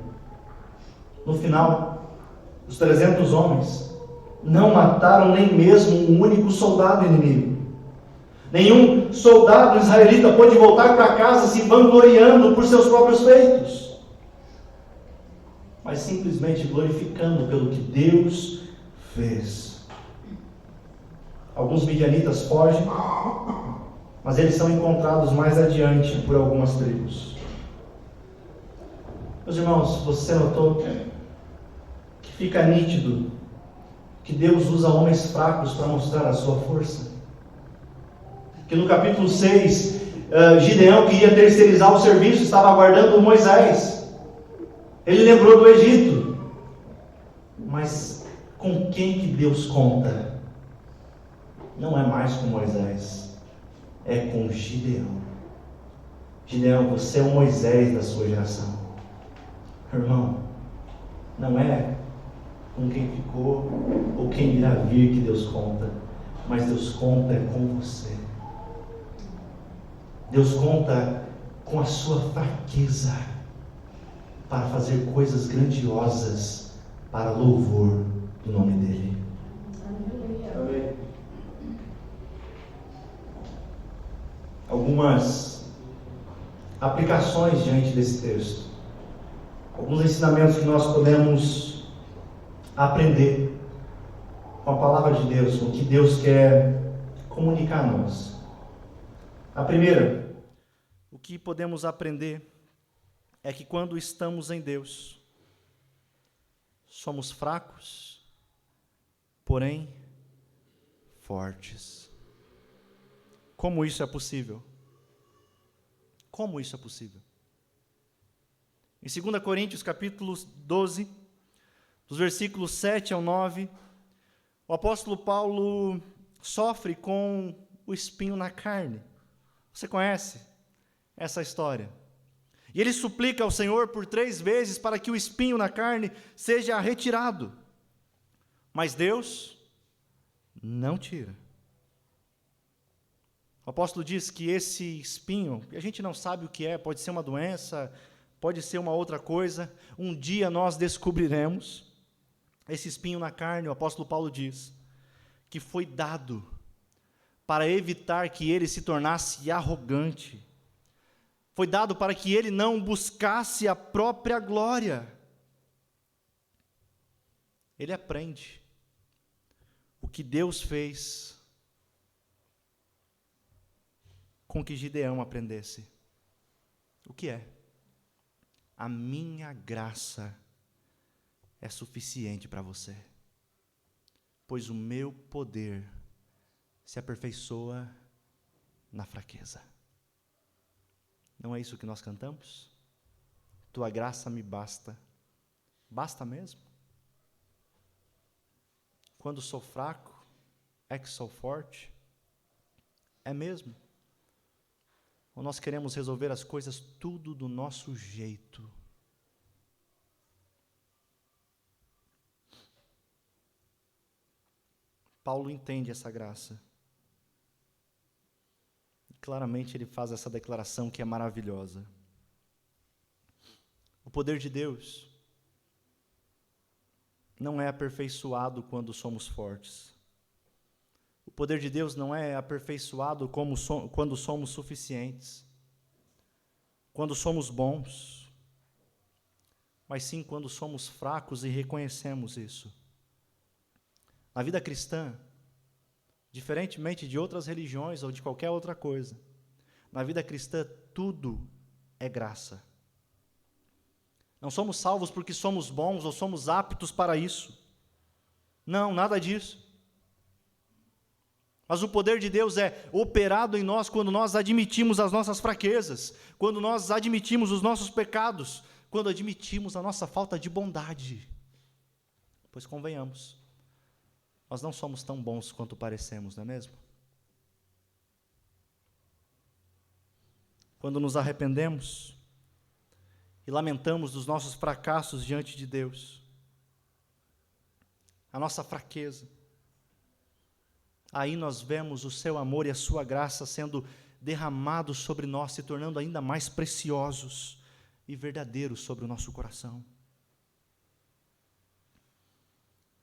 No final, os 300 homens não mataram nem mesmo um único soldado inimigo. Nenhum soldado israelita pôde voltar para casa se vangloriando por seus próprios feitos, mas simplesmente glorificando pelo que Deus fez. Alguns midianitas fogem, mas eles são encontrados mais adiante por algumas tribos. Meus irmãos, você notou que fica nítido que Deus usa homens fracos para mostrar a sua força? Que no capítulo 6, Gideão, que ia terceirizar o serviço, estava aguardando Moisés. Ele lembrou do Egito. Mas com quem que Deus conta? Não é mais com Moisés, é com Gideão. Gideão, você é o Moisés da sua geração. Irmão, não é com quem ficou ou quem irá vir que Deus conta, mas Deus conta é com você. Deus conta com a sua fraqueza para fazer coisas grandiosas para louvor do nome dEle. Amém. Algumas aplicações diante desse texto. Alguns ensinamentos que nós podemos aprender com a palavra de Deus, com o que Deus quer comunicar a nós. A primeira, o que podemos aprender é que quando estamos em Deus, somos fracos, porém fortes. Como isso é possível? Como isso é possível? Em 2 Coríntios, capítulo 12, dos versículos 7 ao 9, o apóstolo Paulo sofre com o espinho na carne. Você conhece essa história? E ele suplica ao Senhor por 3 vezes para que o espinho na carne seja retirado. Mas Deus não tira. O apóstolo diz que esse espinho, a gente não sabe o que é, pode ser uma doença, pode ser uma outra coisa, um dia nós descobriremos. Esse espinho na carne, o apóstolo Paulo diz, que foi dado para evitar que ele se tornasse arrogante. Foi dado para que ele não buscasse a própria glória. Ele aprende o que Deus fez com que Gideão aprendesse. O que é? A minha graça é suficiente para você, pois o meu poder se aperfeiçoa na fraqueza. Não é isso que nós cantamos? Tua graça me basta. Basta mesmo? Quando sou fraco, é que sou forte? É mesmo? Ou nós queremos resolver as coisas tudo do nosso jeito? Paulo entende essa graça. E claramente ele faz essa declaração que é maravilhosa. O poder de Deus não é aperfeiçoado quando somos fortes. O poder de Deus não é aperfeiçoado quando somos suficientes, quando somos bons, mas sim quando somos fracos e reconhecemos isso. Na vida cristã, diferentemente de outras religiões ou de qualquer outra coisa, na vida cristã tudo é graça. Não somos salvos porque somos bons ou somos aptos para isso. Não, nada disso. Mas o poder de Deus é operado em nós quando nós admitimos as nossas fraquezas, quando nós admitimos os nossos pecados, quando admitimos a nossa falta de bondade. Pois convenhamos, nós não somos tão bons quanto parecemos, não é mesmo? Quando nos arrependemos e lamentamos dos nossos fracassos diante de Deus, a nossa fraqueza, aí nós vemos o seu amor e a sua graça sendo derramados sobre nós, se tornando ainda mais preciosos e verdadeiros sobre o nosso coração.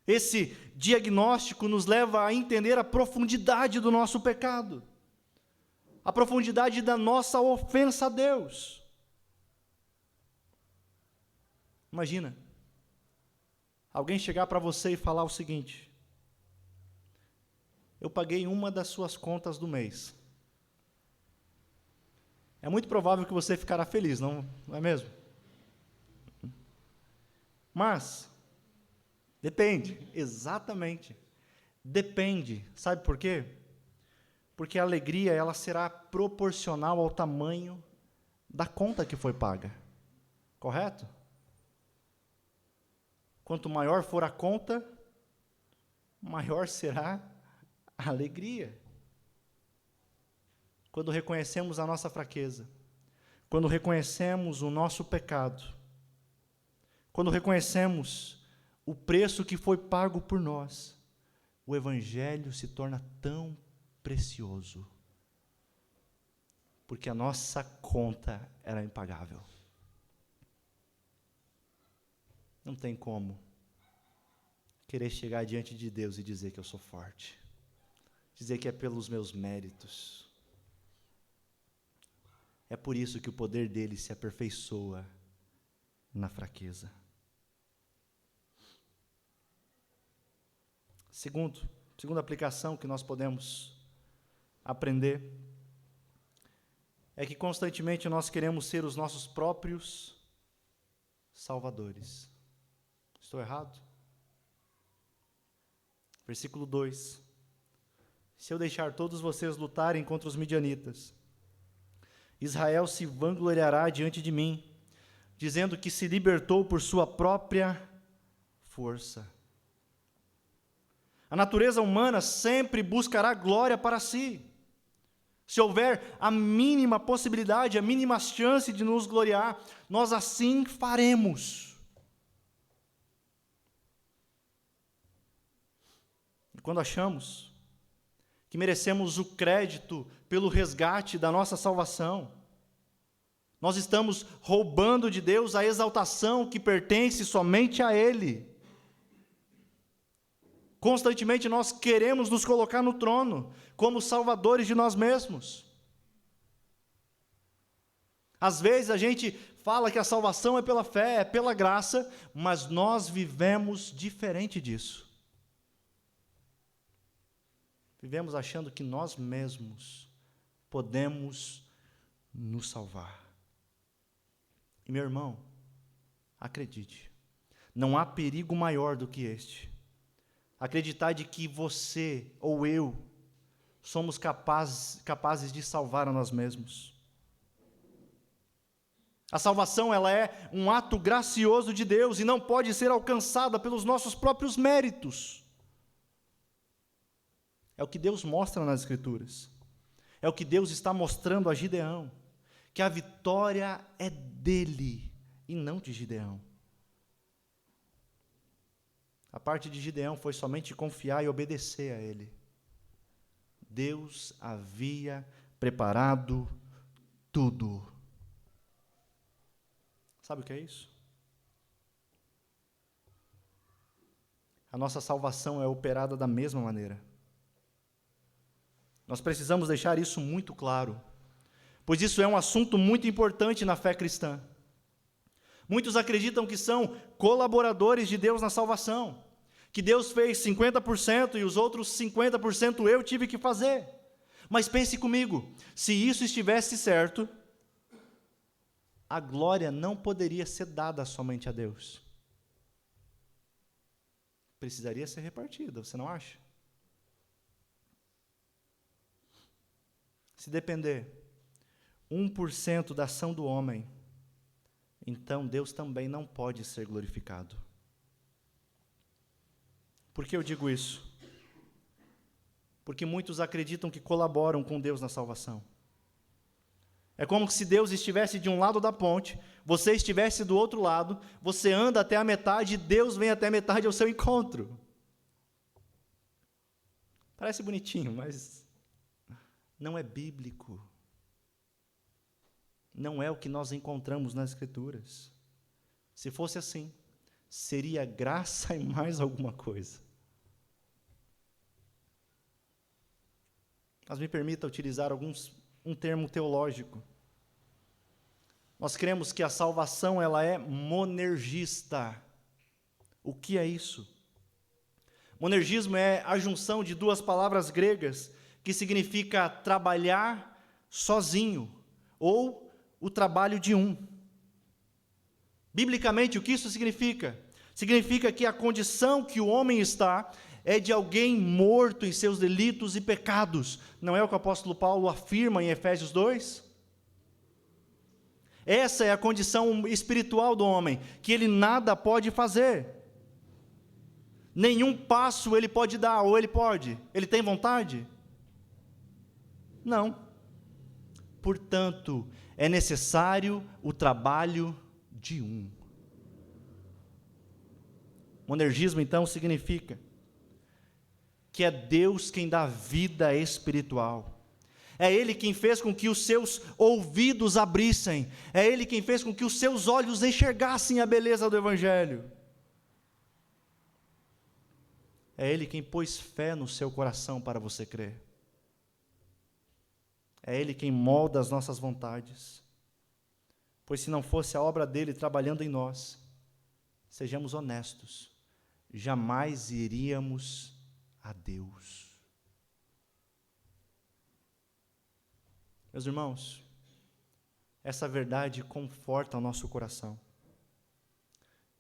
Esse diagnóstico nos leva a entender a profundidade do nosso pecado, a profundidade da nossa ofensa a Deus. Imagina, alguém chegar para você e falar o seguinte: eu paguei uma das suas contas do mês. É muito provável que você ficará feliz, não é mesmo? Mas depende, exatamente. Depende. Sabe por quê? Porque a alegria ela será proporcional ao tamanho da conta que foi paga. Correto? Quanto maior for a conta, maior será a alegria. Quando reconhecemos a nossa fraqueza, quando reconhecemos o nosso pecado, quando reconhecemos o preço que foi pago por nós, o Evangelho se torna tão precioso, porque a nossa conta era impagável. Não tem como querer chegar diante de Deus e dizer que eu sou forte, dizer que é pelos meus méritos. É por isso que o poder dele se aperfeiçoa na fraqueza. Segunda aplicação que nós podemos aprender é que constantemente nós queremos ser os nossos próprios salvadores. Estou errado? Versículo 2. Se eu deixar todos vocês lutarem contra os midianitas, Israel se vangloriará diante de mim, dizendo que se libertou por sua própria força. A natureza humana sempre buscará glória para si. Se houver a mínima possibilidade, a mínima chance de nos gloriar, nós assim faremos. E quando achamos que merecemos o crédito pelo resgate da nossa salvação. Nós estamos roubando de Deus a exaltação que pertence somente a Ele. Constantemente nós queremos nos colocar no trono, como salvadores de nós mesmos. Às vezes a gente fala que a salvação é pela fé, é pela graça, mas nós vivemos diferente disso. Vivemos achando que nós mesmos podemos nos salvar. E meu irmão, acredite, não há perigo maior do que este. Acreditar de que você ou eu somos capazes de salvar a nós mesmos. A salvação, ela é um ato gracioso de Deus e não pode ser alcançada pelos nossos próprios méritos. É o que Deus mostra nas Escrituras. É o que Deus está mostrando a Gideão, que a vitória é dele e não de Gideão. A parte de Gideão foi somente confiar e obedecer a ele. Deus havia preparado tudo. Sabe o que é isso? A nossa salvação é operada da mesma maneira. Nós precisamos deixar isso muito claro, pois isso é um assunto muito importante na fé cristã. Muitos acreditam que são colaboradores de Deus na salvação, que Deus fez 50% e os outros 50% eu tive que fazer. Mas pense comigo, se isso estivesse certo, a glória não poderia ser dada somente a Deus. Precisaria ser repartida, você não acha? Se depender 1% da ação do homem, então Deus também não pode ser glorificado. Por que eu digo isso? Porque muitos acreditam que colaboram com Deus na salvação. É como se Deus estivesse de um lado da ponte, você estivesse do outro lado, você anda até a metade e Deus vem até a metade ao seu encontro. Parece bonitinho, mas não é bíblico. Não é o que nós encontramos nas Escrituras. Se fosse assim, seria graça e mais alguma coisa. Mas me permita utilizar um termo teológico. Nós cremos que a salvação ela é monergista. O que é isso? Monergismo é a junção de duas palavras gregas que significa trabalhar sozinho ou o trabalho de um. Biblicamente, o que isso significa? Significa que a condição que o homem está é de alguém morto em seus delitos e pecados. Não é o que o apóstolo Paulo afirma em Efésios 2? Essa é a condição espiritual do homem, que ele nada pode fazer. Nenhum passo ele pode dar, ou ele pode? Ele tem vontade? Não. Portanto, é necessário o trabalho de um. Monergismo, então, significa que é Deus quem dá vida espiritual. É Ele quem fez com que os seus ouvidos abrissem. É Ele quem fez com que os seus olhos enxergassem a beleza do Evangelho. É Ele quem pôs fé no seu coração para você crer. É Ele quem molda as nossas vontades. Pois se não fosse a obra dEle trabalhando em nós, sejamos honestos, jamais iríamos a Deus. Meus irmãos, essa verdade conforta o nosso coração,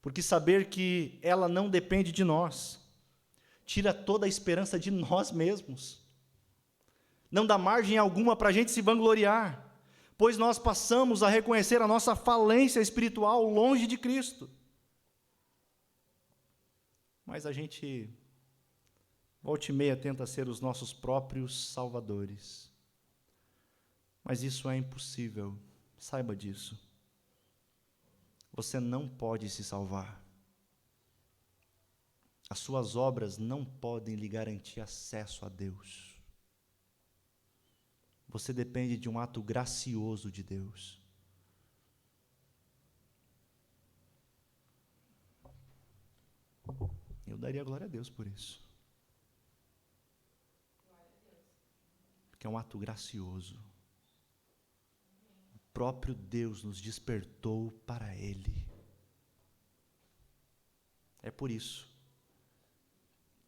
porque saber que ela não depende de nós, tira toda a esperança de nós mesmos, não dá margem alguma para a gente se vangloriar, pois nós passamos a reconhecer a nossa falência espiritual longe de Cristo. Mas a gente, volta e meia, tenta ser os nossos próprios salvadores. Mas isso é impossível, saiba disso. Você não pode se salvar. As suas obras não podem lhe garantir acesso a Deus. você depende de um ato gracioso de Deus. Eu daria glória a Deus por isso. Porque é um ato gracioso. O próprio Deus nos despertou para Ele. É por isso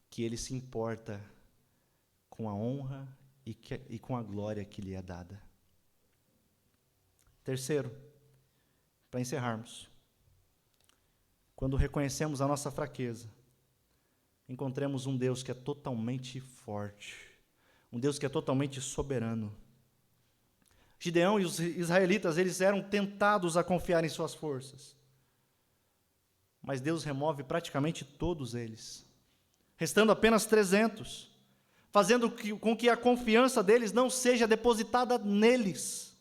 que Ele se importa com a honra e com a glória que lhe é dada. Terceiro, para encerrarmos, quando reconhecemos a nossa fraqueza, encontremos um Deus que é totalmente forte, um Deus que é totalmente soberano. Gideão e os israelitas, eles eram tentados a confiar em suas forças, mas Deus remove praticamente todos eles, restando apenas 300, fazendo com que a confiança deles não seja depositada neles.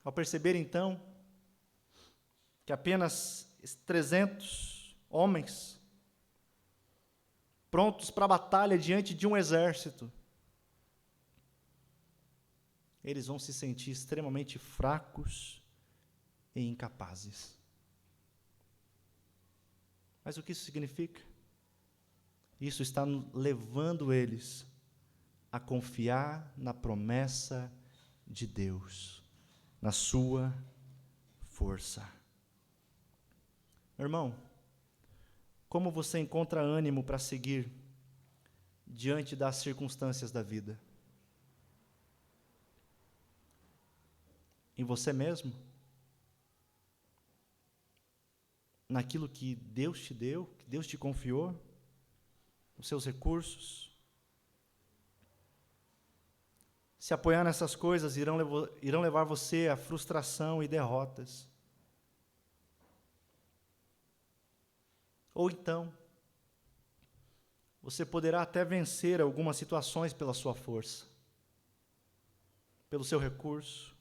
Ao perceber então que apenas 300 homens prontos para a batalha diante de um exército, eles vão se sentir extremamente fracos e incapazes. Mas o que isso significa? Isso está levando eles a confiar na promessa de Deus, na sua força. Meu irmão, como você encontra ânimo para seguir diante das circunstâncias da vida? Em você mesmo? Naquilo que Deus te deu, que Deus te confiou? Os seus recursos? Se apoiar nessas coisas irão levar você à frustração e derrotas. Ou então, você poderá até vencer algumas situações pela sua força, pelo seu recurso,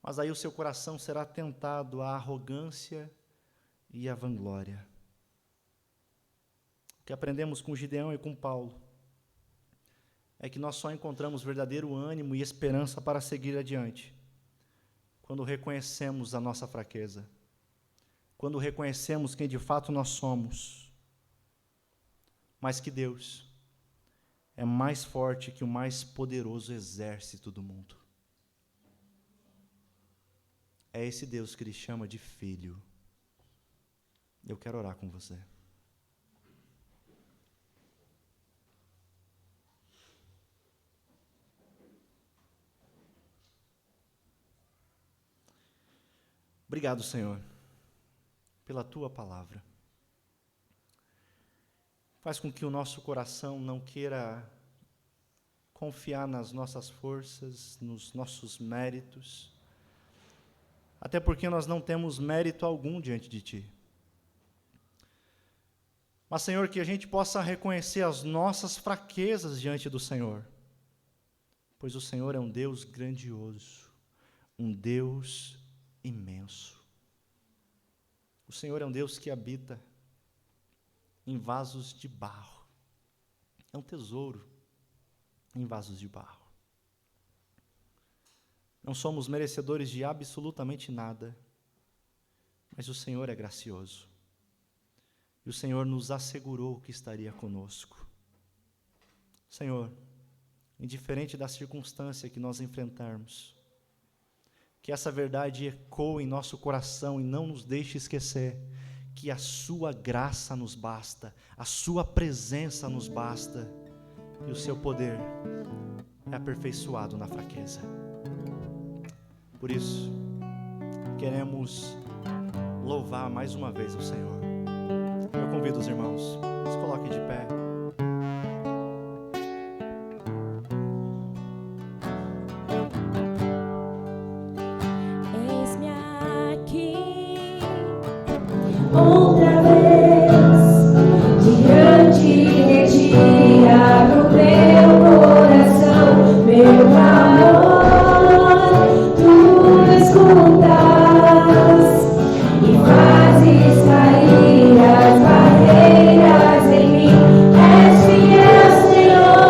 mas aí o seu coração será tentado à arrogância e à vanglória. O que aprendemos com Gideão e com Paulo é que nós só encontramos verdadeiro ânimo e esperança para seguir adiante quando reconhecemos a nossa fraqueza, quando reconhecemos quem de fato nós somos, mas que Deus é mais forte que o mais poderoso exército do mundo. É esse Deus que Ele chama de Filho. Eu quero orar com você. Obrigado, Senhor, pela Tua palavra. Faz com que o nosso coração não queira confiar nas nossas forças, nos nossos méritos, até porque nós não temos mérito algum diante de Ti. Mas, Senhor, que a gente possa reconhecer as nossas fraquezas diante do Senhor, pois o Senhor é um Deus grandioso, um Deus imenso. O Senhor é um Deus que habita em vasos de barro. É um tesouro em vasos de barro. Não somos merecedores de absolutamente nada, mas o Senhor é gracioso. E o Senhor nos assegurou que estaria conosco. Senhor, indiferente da circunstância que nós enfrentarmos, que essa verdade ecoe em nosso coração e não nos deixe esquecer que a Sua graça nos basta, a Sua presença nos basta, e o Seu poder é aperfeiçoado na fraqueza. Por isso, queremos louvar mais uma vez o Senhor. Eu convido os irmãos, se coloquem de pé. Eis-me aqui, outra vez, diante de Ti, abro meu coração, meu amor. E fazes cair as barreiras em mim, és fiel, Senhor.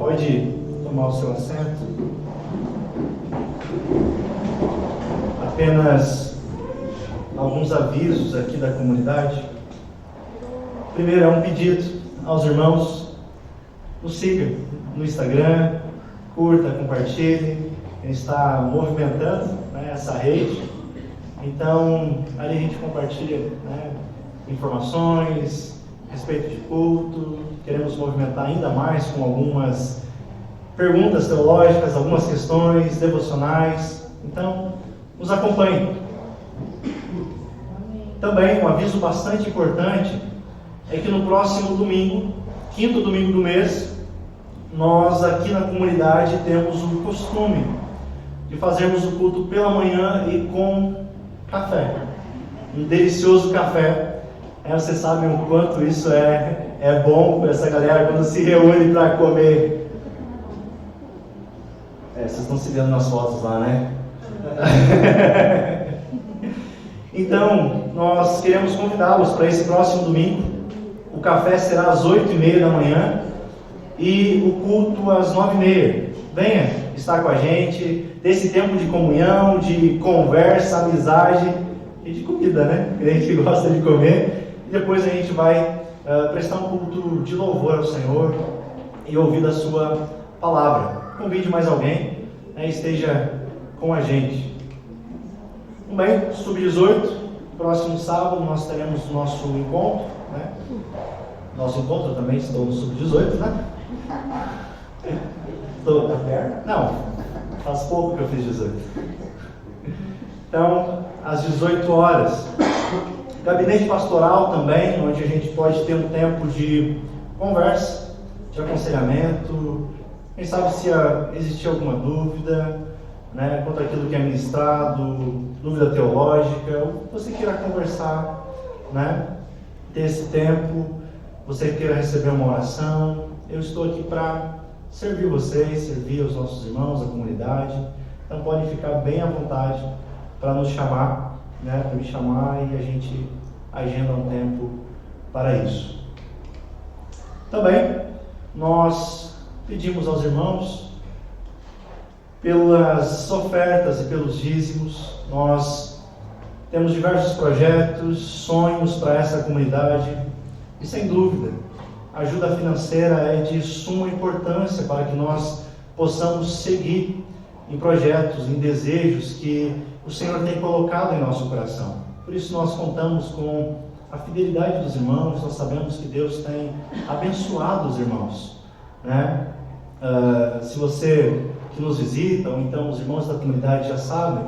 Pode tomar o seu assento. Apenas alguns avisos aqui da comunidade. Primeiro, é um pedido aos irmãos: nos siga no Instagram, curta, compartilhe. A gente está movimentando, né, essa rede. Então, ali a gente compartilha, né, informações a respeito de culto. Queremos movimentar ainda mais com algumas perguntas teológicas, algumas questões devocionais. Então, nos acompanhe. Também um aviso bastante importante é que no próximo domingo, quinto domingo do mês, nós aqui na comunidade temos o costume de fazermos o culto pela manhã e com café. Um delicioso café. Vocês sabem o quanto isso é bom para essa galera quando se reúne para comer. Vocês estão se vendo nas fotos lá, né? Então, nós queremos convidá-los para esse próximo domingo. O café será às 8h30 da manhã e o culto às 9h30. Venha estar com a gente, desse tempo de comunhão, de conversa, amizade e de comida, né? A gente gosta de comer. E depois a gente vai prestar um culto de louvor ao Senhor e ouvir a sua palavra. Convide mais alguém, né? Esteja com a gente. Bem, Sub-18, próximo sábado nós teremos nosso encontro, né? Nosso encontro, eu também estou no Sub-18, né? Estou na perna? Não, faz pouco que eu fiz 18. Então, às 18 horas. Gabinete pastoral também, onde a gente pode ter um tempo de conversa, de aconselhamento. Quem sabe se existir alguma dúvida, né, quanto àquilo que é ministrado, dúvida teológica, ou você queira conversar, né, ter esse tempo, você queira receber uma oração. Eu estou aqui para servir vocês, servir os nossos irmãos, a comunidade. Então podem ficar bem à vontade para nos chamar, né, para me chamar, e a gente agenda um tempo para isso. Também nós pedimos aos irmãos pelas ofertas e pelos dízimos. Nós temos diversos projetos, sonhos para essa comunidade e, sem dúvida, a ajuda financeira é de suma importância para que nós possamos seguir em projetos, em desejos que o Senhor tem colocado em nosso coração. Por isso nós contamos com a fidelidade dos irmãos. Nós sabemos que Deus tem abençoado os irmãos, né? Se você que nos visita, ou então os irmãos da comunidade já sabem,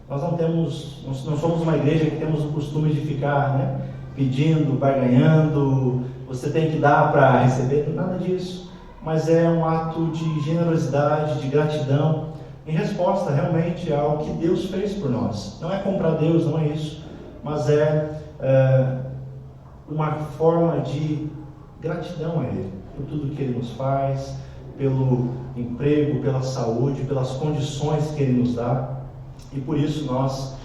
nós não somos uma igreja que temos o costume de ficar, né, pedindo, barganhando, você tem que dar para receber, nada disso. Mas é um ato de generosidade, de gratidão, em resposta realmente ao que Deus fez por nós. Não é comprar Deus, não é isso, mas é uma forma de gratidão a Ele, por tudo que Ele nos faz, pelo emprego, pela saúde, pelas condições que Ele nos dá. E por isso nós,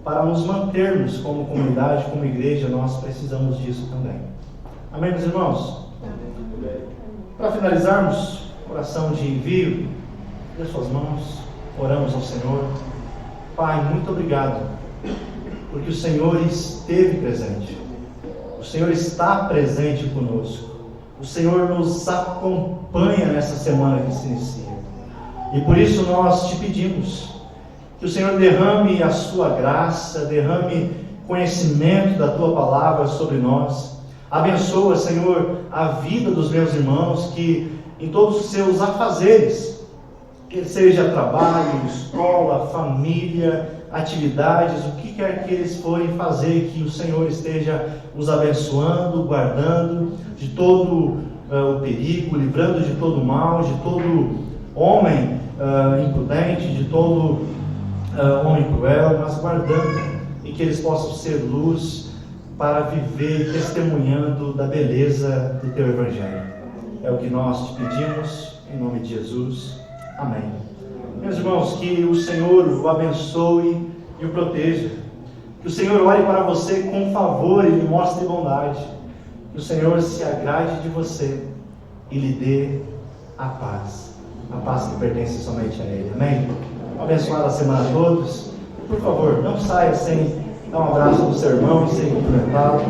para nos mantermos como comunidade, como igreja, nós precisamos disso também. Amém, meus irmãos? Para finalizarmos, oração de envio, dê suas mãos, oramos ao Senhor. Pai, muito obrigado, porque o Senhor esteve presente, o Senhor está presente conosco, o Senhor nos acompanha nessa semana que se inicia, e por isso nós te pedimos que o Senhor derrame a sua graça, derrame conhecimento da tua palavra sobre nós. Abençoa, Senhor, a vida dos meus irmãos, que em todos os seus afazeres, que seja trabalho, escola, família, atividades, o que quer que eles forem fazer, que o Senhor esteja os abençoando, guardando de todo o perigo, livrando de todo o mal, de todo homem imprudente, de todo homem cruel, mas guardando, e que eles possam ser luz para viver testemunhando da beleza do Teu Evangelho. É o que nós te pedimos, em nome de Jesus. Amém. Meus irmãos, que o Senhor o abençoe e o proteja. Que o Senhor olhe para você com favor e lhe mostre bondade. Que o Senhor se agrade de você e lhe dê a paz que pertence somente a Ele. Amém? Uma abençoada semana a todos. Por favor, não saia sem dar um abraço no seu irmão e sem cumprimentá-lo.